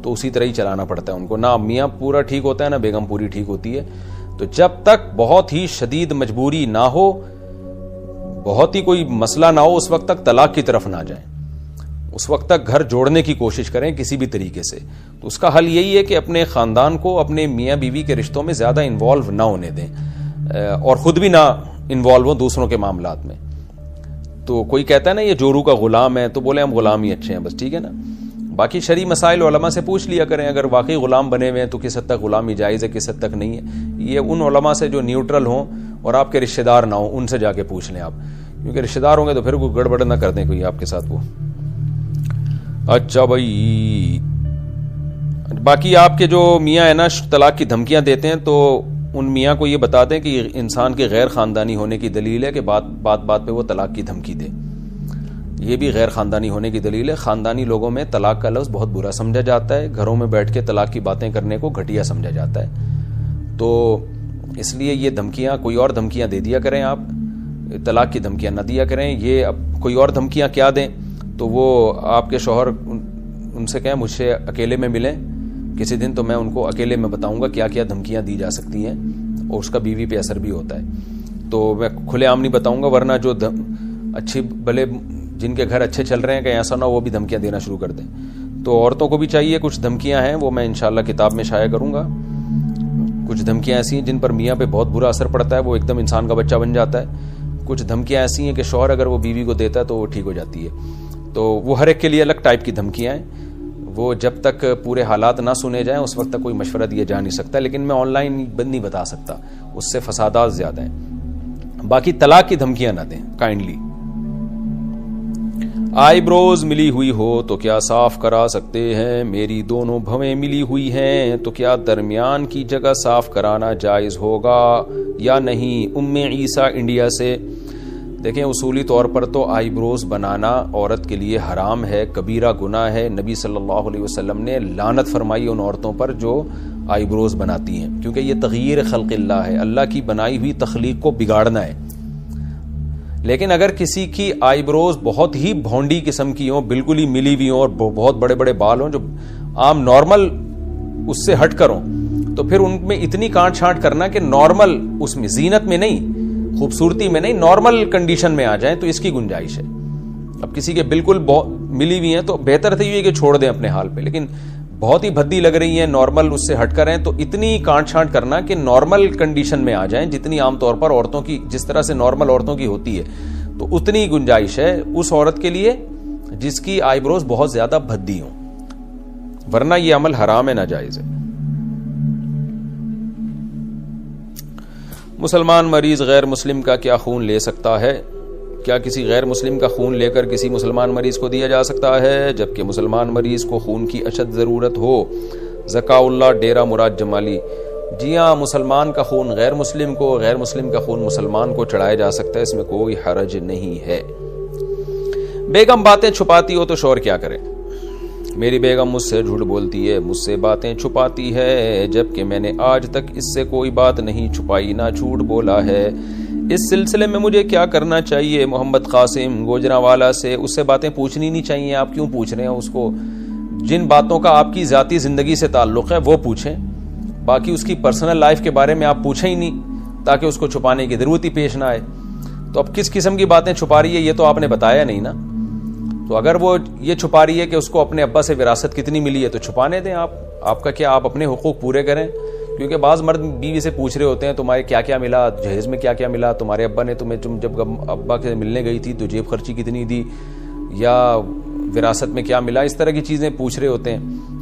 تو اسی طرح ہی چلانا پڑتا ہے ان کو. نہ میاں پورا ٹھیک ہوتا ہے, نہ بیگم پوری ٹھیک ہوتی ہے. تو جب تک بہت ہی شدید مجبوری نہ ہو, بہت ہی کوئی مسئلہ نہ ہو, اس وقت تک طلاق کی طرف نہ جائیں. اس وقت تک گھر جوڑنے کی کوشش کریں کسی بھی طریقے سے. تو اس کا حل یہی ہے کہ اپنے خاندان کو اپنے میاں بیوی کے رشتوں میں زیادہ انوالو نہ ہونے دیں, اور خود بھی نہ انوالو ہوں دوسروں کے معاملات میں. تو کوئی کہتا ہے نا یہ جورو کا غلام ہے, تو بولے ہم غلام ہی اچھے ہیں بس, ٹھیک ہے نا. باقی شرعی مسائل علماء سے پوچھ لیا کریں, اگر واقعی غلام بنے ہوئے ہیں تو کس حد تک غلامی جائز ہے, کس حد تک نہیں ہے. یہ ان علماء سے جو نیوٹرل ہوں اور آپ کے رشتہ دار نہ ہوں, ان سے جا کے پوچھ لیں آپ, کیونکہ رشتہ دار ہوں گے تو پھر کوئی گڑبڑ نہ کر دیں کوئی آپ کے ساتھ وہ. اچھا بھائی, باقی آپ کے جو میاں ہیں نا طلاق کی دھمکیاں دیتے ہیں, تو ان میاں کو یہ بتا دیں کہ انسان کے غیر خاندانی ہونے کی دلیل ہے کہ بات پہ وہ طلاق کی دھمکی دے. یہ بھی غیر خاندانی ہونے کی دلیل ہے. خاندانی لوگوں میں طلاق کا لفظ بہت برا سمجھا جاتا ہے, گھروں میں بیٹھ کے طلاق کی باتیں کرنے کو گھٹیا سمجھا جاتا ہے. تو اس لیے یہ دھمکیاں, کوئی اور دھمکیاں دے دیا کریں آپ, طلاق کی دھمکیاں نہ دیا کریں. یہ اب کوئی اور دھمکیاں کیا دیں, تو وہ آپ کے شوہر ان سے کہیں مجھ سے اکیلے میں ملیں کسی دن, تو میں ان کو اکیلے میں بتاؤں گا کیا کیا دھمکیاں دی جا سکتی ہیں, اور اس کا بیوی پہ اثر بھی ہوتا ہے. تو میں کھلے عام نہیں بتاؤں گا, ورنہ جو اچھی بھلے جن کے گھر اچھے چل رہے ہیں کہیں ایسا نہ وہ بھی دھمکیاں دینا شروع کر دیں. تو عورتوں کو بھی چاہیے, کچھ دھمکیاں ہیں وہ میں انشاءاللہ کتاب میں شائع کروں گا. کچھ دھمکیاں ایسی ہیں جن پر میاں پہ بہت برا اثر پڑتا ہے, وہ ایک دم انسان کا بچہ بن جاتا ہے. کچھ دھمکیاں ایسی ہیں کہ شوہر اگر وہ بیوی کو دیتا ہے تو وہ ٹھیک ہو جاتی ہے. تو وہ ہر ایک کے لیے الگ ٹائپ کی دھمکیاں ہیں. وہ جب تک پورے حالات نہ سنے جائیں اس وقت تک کوئی مشورہ دیا جا نہیں سکتا. لیکن میں آن لائن نہیں بتا سکتا, اس سے فسادات زیادہ ہیں. باقی طلاق کی دھمکیاں نہ دیں کائنڈلی. آئی بروز ملی ہوئی ہو تو کیا صاف کرا سکتے ہیں؟ میری دونوں بھویں ملی ہوئی ہیں تو کیا درمیان کی جگہ صاف کرانا جائز ہوگا یا نہیں؟ ام عیسیٰ انڈیا سے. دیکھیں اصولی طور پر تو آئی بروز بنانا عورت کے لیے حرام ہے, کبیرہ گناہ ہے. نبی صلی اللہ علیہ وسلم نے لعنت فرمائی ان عورتوں پر جو آئی بروز بناتی ہیں, کیونکہ یہ تغییر خلق اللہ ہے, اللہ کی بنائی ہوئی تخلیق کو بگاڑنا ہے. لیکن اگر کسی کی آئی بروز بہت ہی بھونڈی قسم کی ہوں, بالکل ہی ملی ہوئی ہوں اور بہت بڑے بڑے بال ہوں جو عام نارمل اس سے ہٹ کر ہوں, تو پھر ان میں اتنی کانٹ چھانٹ کرنا کہ نارمل اس میں زینت میں نہیں, خوبصورتی میں نہیں, نارمل کنڈیشن میں آ جائیں تو اس کی گنجائش ہے. اب کسی کے بالکل ملی ہوئی ہیں تو بہتر تو یہ کہ چھوڑ دیں اپنے حال پہ, لیکن بہت ہی بھدی لگ رہی ہیں, نارمل اس سے ہٹ کر ہیں, تو اتنی کانٹ چھانٹ کرنا کہ نارمل کنڈیشن میں آ جائیں جتنی عام طور پر عورتوں کی, جس طرح سے نارمل عورتوں کی ہوتی ہے, تو اتنی گنجائش ہے اس عورت کے لیے جس کی آئی بروز بہت زیادہ بھدی ہوں, ورنہ یہ عمل حرام ہے, ناجائز ہے. مسلمان مریض غیر مسلم کا کیا خون لے سکتا ہے؟ کیا کسی غیر مسلم کا خون لے کر کسی مسلمان مریض کو دیا جا سکتا ہے جبکہ مسلمان مریض کو خون کی اشد ضرورت ہو؟ ذکا اللہ ڈیرہ مراد جمالی. جی ہاں, مسلمان کا خون غیر مسلم کو, غیر مسلم کا خون مسلمان کو چڑھایا جا سکتا ہے, اس میں کوئی حرج نہیں ہے. بیگم باتیں چھپاتی ہو تو شوہر کیا کرے؟ میری بیگم مجھ سے جھوٹ بولتی ہے, مجھ سے باتیں چھپاتی ہے, جبکہ میں نے آج تک اس سے کوئی بات نہیں چھپائی نہ جھوٹ بولا ہے. اس سلسلے میں مجھے کیا کرنا چاہیے؟ محمد قاسم گوجرانوالا سے. اس سے باتیں پوچھنی نہیں چاہیے, آپ کیوں پوچھ رہے ہیں اس کو؟ جن باتوں کا آپ کی ذاتی زندگی سے تعلق ہے وہ پوچھیں, باقی اس کی پرسنل لائف کے بارے میں آپ پوچھیں ہی نہیں تاکہ اس کو چھپانے کی ضرورت ہی پیش نہ آئے. تو اب کس قسم کی باتیں چھپا رہی ہے یہ تو آپ نے بتایا نہیں نا. تو اگر وہ یہ چھپا رہی ہے کہ اس کو اپنے ابا سے وراثت کتنی ملی ہے تو چھپانے دیں, آپ کا کیا، آپ اپنے حقوق پورے کریں. کیونکہ بعض مرد بیوی سے پوچھ رہے ہوتے ہیں تمہارے کیا کیا ملا، جہیز میں کیا کیا ملا، تمہارے ابا نے تمہیں جب ابا کے ملنے گئی تھی تو جیب خرچی کتنی دی، یا وراثت میں کیا ملا، اس طرح کی چیزیں پوچھ رہے ہوتے ہیں.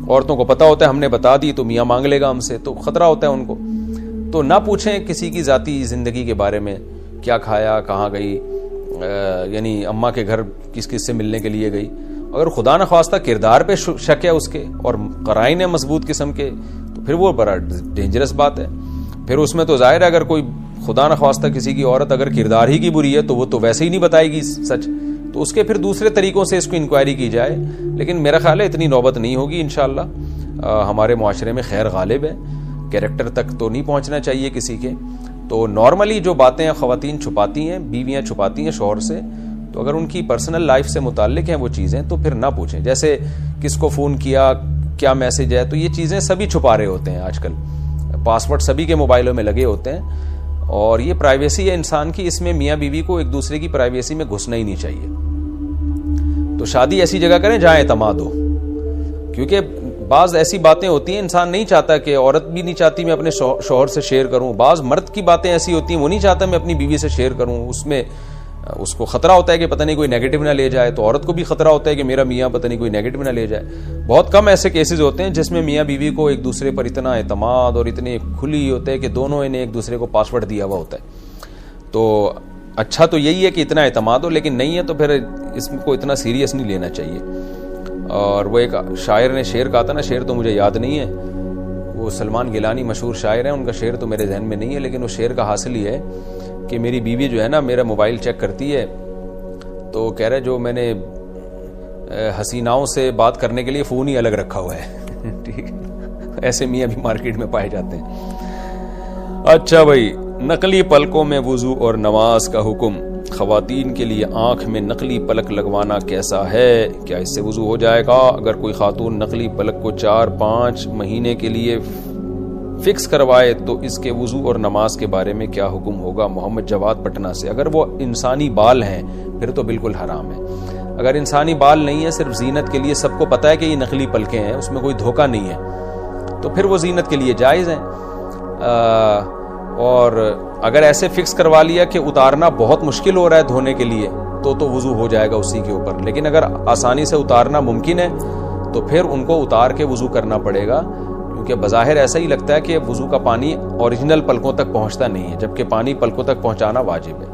عورتوں کو پتہ ہوتا ہے ہم نے بتا دی تو میاں مانگ لے گا ہم سے، تو خطرہ ہوتا ہے ان کو. تو نہ پوچھیں کسی کی ذاتی زندگی کے بارے میں، کیا کھایا، کہاں گئی، یعنی اماں کے گھر کس کس سے ملنے کے لیے گئی. اگر خدا نخواستہ کردار پہ شک ہے اس کے اور قرائن ہے مضبوط قسم کے، تو پھر وہ بڑا ڈینجرس بات ہے. پھر اس میں تو ظاہر ہے اگر کوئی خدا نخواستہ کسی کی عورت اگر کردار ہی کی بری ہے تو وہ تو ویسے ہی نہیں بتائے گی سچ، تو اس کے پھر دوسرے طریقوں سے اس کو انکوائری کی جائے. لیکن میرا خیال ہے اتنی نوبت نہیں ہوگی انشاءاللہ. ہمارے معاشرے میں خیر غالب ہے، کیریکٹر تک تو نہیں پہنچنا چاہیے کسی کے. تو نارملی جو باتیں خواتین چھپاتی ہیں، بیویاں چھپاتی ہیں شوہر سے، تو اگر ان کی پرسنل لائف سے متعلق ہیں وہ چیزیں تو پھر نہ پوچھیں. جیسے کس کو فون کیا، کیا میسج ہے، تو یہ چیزیں سبھی چھپا رہے ہوتے ہیں آج کل. پاس ورڈ سبھی کے موبائلوں میں لگے ہوتے ہیں، اور یہ پرائیویسی ہے انسان کی، اس میں میاں بیوی کو ایک دوسرے کی پرائیویسی میں گھسنا ہی نہیں چاہیے. تو شادی ایسی جگہ کریں جہاں اعتماد ہو، کیونکہ بعض ایسی باتیں ہوتی ہیں انسان نہیں چاہتا، کہ عورت بھی نہیں چاہتی میں اپنے شوہر سے شیئر کروں. بعض مرد کی باتیں ایسی ہوتی ہیں وہ نہیں چاہتا میں اپنی بیوی سے شیئر کروں، اس میں اس کو خطرہ ہوتا ہے کہ پتہ نہیں کوئی نیگیٹو نہ لے جائے. تو عورت کو بھی خطرہ ہوتا ہے کہ میرا میاں پتہ نہیں کوئی نیگیٹو نہ لے جائے. بہت کم ایسے کیسز ہوتے ہیں جس میں میاں بیوی کو ایک دوسرے پر اتنا اعتماد اور اتنے کھلی ہوتے ہیں کہ دونوں نے ایک دوسرے کو پاسورڈ دیا ہوا ہوتا ہے. تو اچھا تو یہی ہے کہ اتنا اعتماد ہو، لیکن نہیں ہے تو پھر اس کو اتنا سیریس نہیں لینا چاہیے. اور وہ ایک شاعر نے شعر کہا تھا نا، شعر تو مجھے یاد نہیں ہے، وہ سلمان گیلانی مشہور شاعر ہیں، ان کا شعر تو میرے ذہن میں نہیں ہے، لیکن وہ شعر کا حاصل یہ ہے کہ میری بیوی جو ہے نا میرا موبائل چیک کرتی ہے تو کہہ رہے جو میں نے حسیناؤں سے بات کرنے کے لیے فون ہی الگ رکھا ہوا ہے. ٹھیک ہے، ایسے میاں بھی مارکیٹ میں پائے جاتے ہیں. اچھا بھائی، نقلی پلکوں میں وضو اور نماز کا حکم. خواتین کے لیے آنکھ میں نقلی پلک لگوانا کیسا ہے؟ کیا اس سے وضو ہو جائے گا؟ اگر کوئی خاتون نقلی پلک کو 4-5 مہینے کے لیے فکس کروائے تو اس کے وضو اور نماز کے بارے میں کیا حکم ہوگا؟ محمد جواد پٹنہ سے. اگر وہ انسانی بال ہیں پھر تو بالکل حرام ہے. اگر انسانی بال نہیں ہے، صرف زینت کے لیے، سب کو پتہ ہے کہ یہ نقلی پلکیں ہیں، اس میں کوئی دھوکہ نہیں ہے، تو پھر وہ زینت کے لیے جائز ہیں. اور اگر ایسے فکس کروا لیا کہ اتارنا بہت مشکل ہو رہا ہے دھونے کے لیے تو وضو ہو جائے گا اسی کے اوپر. لیکن اگر آسانی سے اتارنا ممکن ہے تو پھر ان کو اتار کے وضو کرنا پڑے گا، کیونکہ بظاہر ایسا ہی لگتا ہے کہ وضو کا پانی اوریجنل پلکوں تک پہنچتا نہیں ہے، جبکہ پانی پلکوں تک پہنچانا واجب ہے.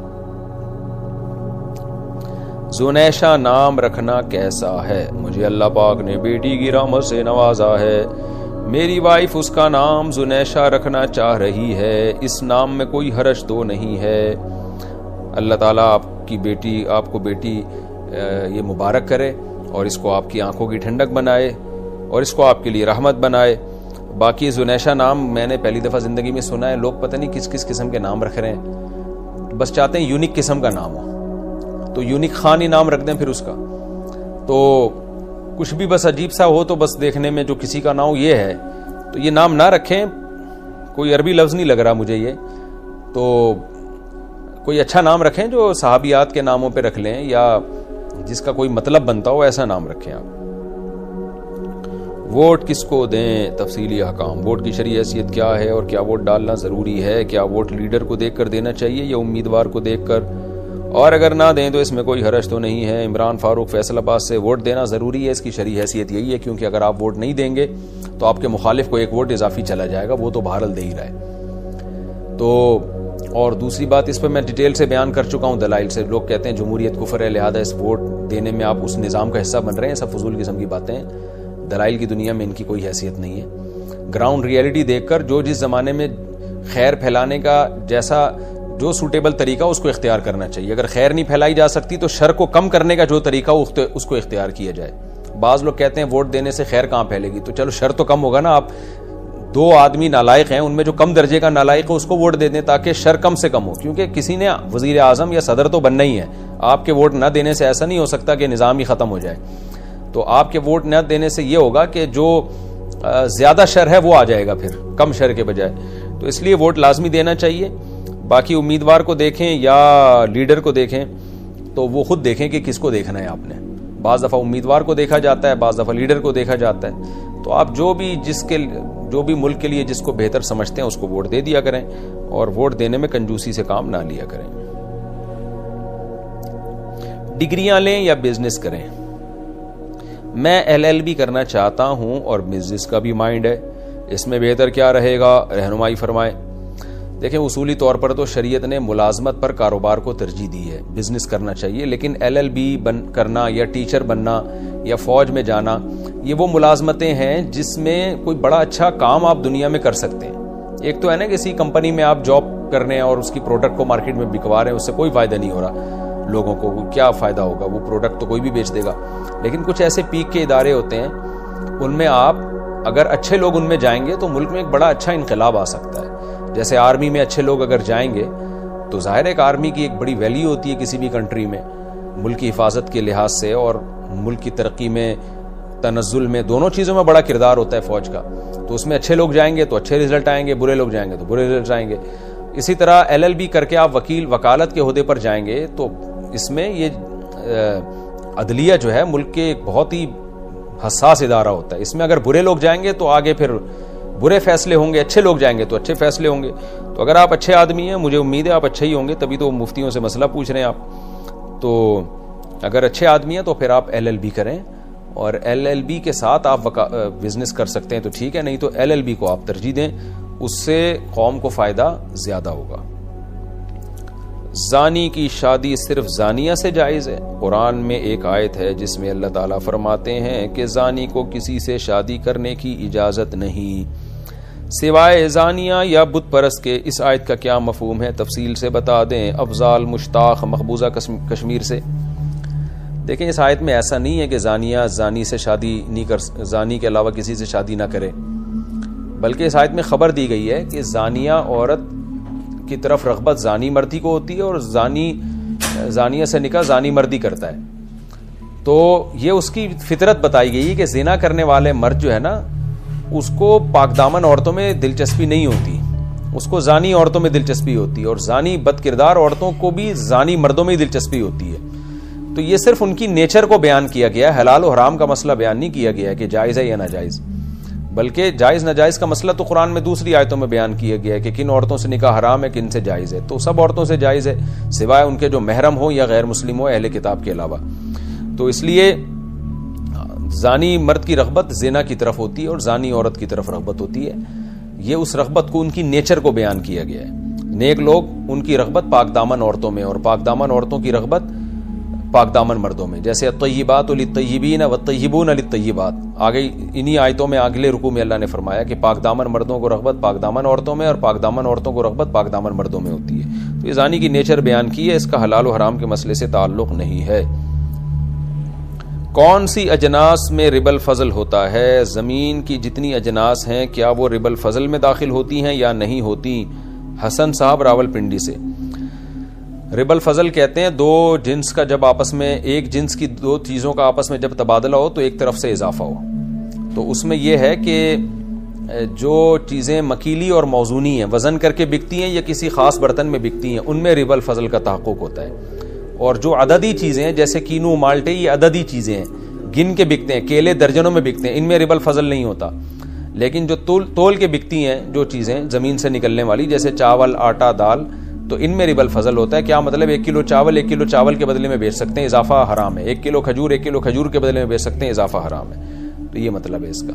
زنیشا نام رکھنا کیسا ہے؟ مجھے اللہ پاک نے بیٹی کی رحمت سے نوازا ہے، میری وائف اس کا نام زنیشا رکھنا چاہ رہی ہے، اس نام میں کوئی حرج تو نہیں ہے. اللہ تعالیٰ آپ کو بیٹی یہ مبارک کرے اور اس کو آپ کی آنکھوں کی ٹھنڈک بنائے اور اس کو آپ کے لیے رحمت بنائے. باقی زنیشا نام میں نے پہلی دفعہ زندگی میں سنا ہے. لوگ پتہ نہیں کس کس قسم کے نام رکھ رہے ہیں، بس چاہتے ہیں یونیک قسم کا نام ہو تو یونیک خان ہی نام رکھ دیں پھر اس کا. تو کچھ بھی بس عجیب سا ہو تو بس دیکھنے میں جو کسی کا نام یہ ہے تو یہ نام نہ رکھیں. کوئی عربی لفظ نہیں لگ رہا مجھے یہ، تو کوئی اچھا نام رکھیں جو صحابیات کے ناموں پہ رکھ لیں یا جس کا کوئی مطلب بنتا ہو، ایسا نام رکھیں آپ. ووٹ کس کو دیں؟ تفصیلی احکام. ووٹ کی شرعی حیثیت کیا ہے اور کیا ووٹ ڈالنا ضروری ہے؟ کیا ووٹ لیڈر کو دیکھ کر دینا چاہیے یا امیدوار کو دیکھ کر؟ اور اگر نہ دیں تو اس میں کوئی حرج تو نہیں ہے. عمران فاروق فیصل آباد سے. ووٹ دینا ضروری ہے، اس کی شرعی حیثیت یہی ہے کیونکہ اگر آپ ووٹ نہیں دیں گے تو آپ کے مخالف کو ایک ووٹ اضافی چلا جائے گا، وہ تو بہرحال دے ہی رہا ہے. تو اور دوسری بات اس پہ میں ڈیٹیل سے بیان کر چکا ہوں دلائل سے. لوگ کہتے ہیں جمہوریت کفر ہے لہذا اس ووٹ دینے میں آپ اس نظام کا حصہ بن رہے ہیں، سب فضول قسم کی باتیں ہیں. دلائل کی دنیا میں ان کی کوئی حیثیت نہیں ہے. گراؤنڈ ریئلٹی دیکھ کر جو جس زمانے میں خیر پھیلانے کا جیسا جو سوٹیبل طریقہ اس کو اختیار کرنا چاہیے. اگر خیر نہیں پھیلائی جا سکتی تو شر کو کم کرنے کا جو طریقہ اس کو اختیار کیا جائے. بعض لوگ کہتے ہیں ووٹ دینے سے خیر کہاں پھیلے گی، تو چلو شر تو کم ہوگا نا. آپ 2 آدمی نالائق ہیں، ان میں جو کم درجے کا نالائق ہے اس کو ووٹ دے دیں تاکہ شر کم سے کم ہو، کیونکہ کسی نے وزیر اعظم یا صدر تو بننا ہی ہے. آپ کے ووٹ نہ دینے سے ایسا نہیں ہو سکتا کہ نظام ہی ختم ہو جائے. تو آپ کے ووٹ نہ دینے سے یہ ہوگا کہ جو زیادہ شر ہے وہ آ جائے گا پھر کم شر کے بجائے. تو اس لیے ووٹ لازمی دینا چاہیے. باقی امیدوار کو دیکھیں یا لیڈر کو دیکھیں تو وہ خود دیکھیں کہ کس کو دیکھنا ہے آپ نے. بعض دفعہ امیدوار کو دیکھا جاتا ہے، بعض دفعہ لیڈر کو دیکھا جاتا ہے. تو آپ جو بھی ملک کے لیے جس کو بہتر سمجھتے ہیں اس کو ووٹ دے دیا کریں، اور ووٹ دینے میں کنجوسی سے کام نہ لیا کریں۔ ڈگریاں لیں یا بزنس کریں؟ میں LLB کرنا چاہتا ہوں اور بزنس کا بھی مائنڈ ہے، اس میں بہتر کیا رہے گا، رہنمائی فرمائیں۔ دیکھیں اصولی طور پر تو شریعت نے ملازمت پر کاروبار کو ترجیح دی ہے، بزنس کرنا چاہیے، لیکن LLB کرنا یا ٹیچر بننا یا فوج میں جانا یہ وہ ملازمتیں ہیں جس میں کوئی بڑا اچھا کام آپ دنیا میں کر سکتے ہیں۔ ایک تو ہے نا کسی کمپنی میں آپ جاب کر رہے ہیں اور اس کی پروڈکٹ کو مارکیٹ میں بکوا رہے ہیں، اس سے کوئی فائدہ نہیں ہو رہا، لوگوں کو کیا فائدہ ہوگا، وہ پروڈکٹ تو کوئی بھی بیچ دے گا۔ لیکن کچھ ایسے پیک کے ادارے ہوتے ہیں، ان میں آپ اگر اچھے لوگ ان میں جائیں گے تو ملک میں ایک بڑا اچھا انقلاب آ سکتا ہے۔ جیسے آرمی میں اچھے لوگ اگر جائیں گے تو ظاہر ہے کہ آرمی کی ایک بڑی ویلیو ہوتی ہے کسی بھی کنٹری میں، ملک کی حفاظت کے لحاظ سے اور ملک کی ترقی میں، تنزل میں، دونوں چیزوں میں بڑا کردار ہوتا ہے فوج کا۔ تو اس میں اچھے لوگ جائیں گے تو اچھے رزلٹ آئیں گے، برے لوگ جائیں گے تو برے رزلٹ آئیں گے۔ اسی طرح LLB کر کے آپ وکالت کے عہدے پر جائیں گے تو اس میں یہ عدلیہ جو ہے ملک کے ایک بہت ہی حساس ادارہ ہوتا ہے، اس میں اگر برے لوگ جائیں گے تو آگے پھر برے فیصلے ہوں گے، اچھے لوگ جائیں گے تو اچھے فیصلے ہوں گے۔ تو اگر آپ اچھے آدمی ہیں، مجھے امید ہے آپ اچھے ہی ہوں گے، تبھی تو مفتیوں سے مسئلہ پوچھ رہے ہیں آپ۔ تو اگر اچھے آدمی ہیں تو پھر آپ LLB کریں، اور LLB کے ساتھ آپ بزنس کر سکتے ہیں تو ٹھیک ہے، نہیں تو LLB کو آپ ترجیح دیں، اس سے قوم کو فائدہ زیادہ ہوگا۔ زانی کی شادی صرف زانیہ سے جائز ہے؟ قرآن میں ایک آیت ہے جس میں اللہ تعالیٰ فرماتے ہیں کہ زانی کو کسی سے شادی کرنے کی اجازت نہیں سوائے زانیہ یا بت پرست کے۔ اس آیت کا کیا مفہوم ہے، تفصیل سے بتا دیں۔ افضال مشتاق مقبوضہ کشمیر سے۔ دیکھیں اس آیت میں ایسا نہیں ہے کہ زانیہ زانی سے شادی نہیں زانی کے علاوہ کسی سے شادی نہ کرے، بلکہ اس آیت میں خبر دی گئی ہے کہ زانیہ عورت کی طرف رغبت زانی مردی کو ہوتی ہے، اور زانیہ سے نکاح زانی مردی کرتا ہے۔ تو یہ اس کی فطرت بتائی گئی ہے کہ زنا کرنے والے مرد جو ہے نا، اس کو پاک دامن عورتوں میں دلچسپی نہیں ہوتی، اس کو زانی عورتوں میں دلچسپی ہوتی ہے، اور زانی بد کردار عورتوں کو بھی زانی مردوں میں ہی دلچسپی ہوتی ہے۔ تو یہ صرف ان کی نیچر کو بیان کیا گیا ہے، حلال و حرام کا مسئلہ بیان نہیں کیا گیا ہے کہ جائز ہے یا ناجائز، بلکہ جائز ناجائز کا مسئلہ تو قرآن میں دوسری آیتوں میں بیان کیا گیا ہے کہ کن عورتوں سے نکاح حرام ہے، کن سے جائز ہے۔ تو سب عورتوں سے جائز ہے سوائے ان کے جو محرم ہو یا غیر مسلم ہو اہل کتاب کے علاوہ۔ تو اس لیے زانی مرد کی رغبت زنا کی طرف ہوتی ہے اور زانی عورت کی طرف رغبت ہوتی ہے، یہ اس رغبت کو ان کی نیچر کو بیان کیا گیا ہے۔ نیک لوگ ان کی رغبت پاک دامن عورتوں میں، اور پاک دامن عورتوں کی رغبت پاک دامن مردوں میں، جیسے الطیبات للطیبین والطیبون للطیبات۔ آگے انہی آیتوں میں اگلے رکوع میں اللہ نے فرمایا کہ پاک دامن مردوں کو رغبت پاک دامن عورتوں میں، اور پاک دامن عورتوں کو رغبت پاک دامن مردوں میں ہوتی ہے۔ تو یہ زانی کی نیچر بیان کی ہے، اس کا حلال و حرام کے مسئلے سے تعلق نہیں ہے۔ کون سی اجناس میں ربا الفضل ہوتا ہے؟ زمین کی جتنی اجناس ہیں کیا وہ ربا الفضل میں داخل ہوتی ہیں یا نہیں ہوتی؟ حسن صاحب راولپنڈی سے۔ ربا الفضل کہتے ہیں دو جنس کا جب آپس میں، ایک جنس کی دو چیزوں کا آپس میں جب تبادلہ ہو تو ایک طرف سے اضافہ ہو۔ تو اس میں یہ ہے کہ جو چیزیں مکیلی اور موزونی ہیں، وزن کر کے بکتی ہیں یا کسی خاص برتن میں بکتی ہیں، ان میں ربا الفضل کا تحقق ہوتا ہے۔ اور جو عددی چیزیں ہیں جیسے کینو مالٹے، یہ عددی چیزیں ہیں، گن کے بکتے ہیں، کیلے درجنوں میں بکتے ہیں، ان میں ربا الفضل نہیں ہوتا۔ لیکن جو تول کے بکتی ہیں جو چیزیں زمین سے نکلنے والی، جیسے چاول، آٹا، دال، تو ان میں ربا الفضل ہوتا ہے۔ کیا مطلب؟ 1 کلو چاول کے بدلے میں بیچ سکتے ہیں، اضافہ حرام ہے۔ 1 کلو کھجور 1 کلو کھجور کے بدلے میں بیچ سکتے ہیں، اضافہ حرام ہے۔ تو یہ مطلب ہے اس کا۔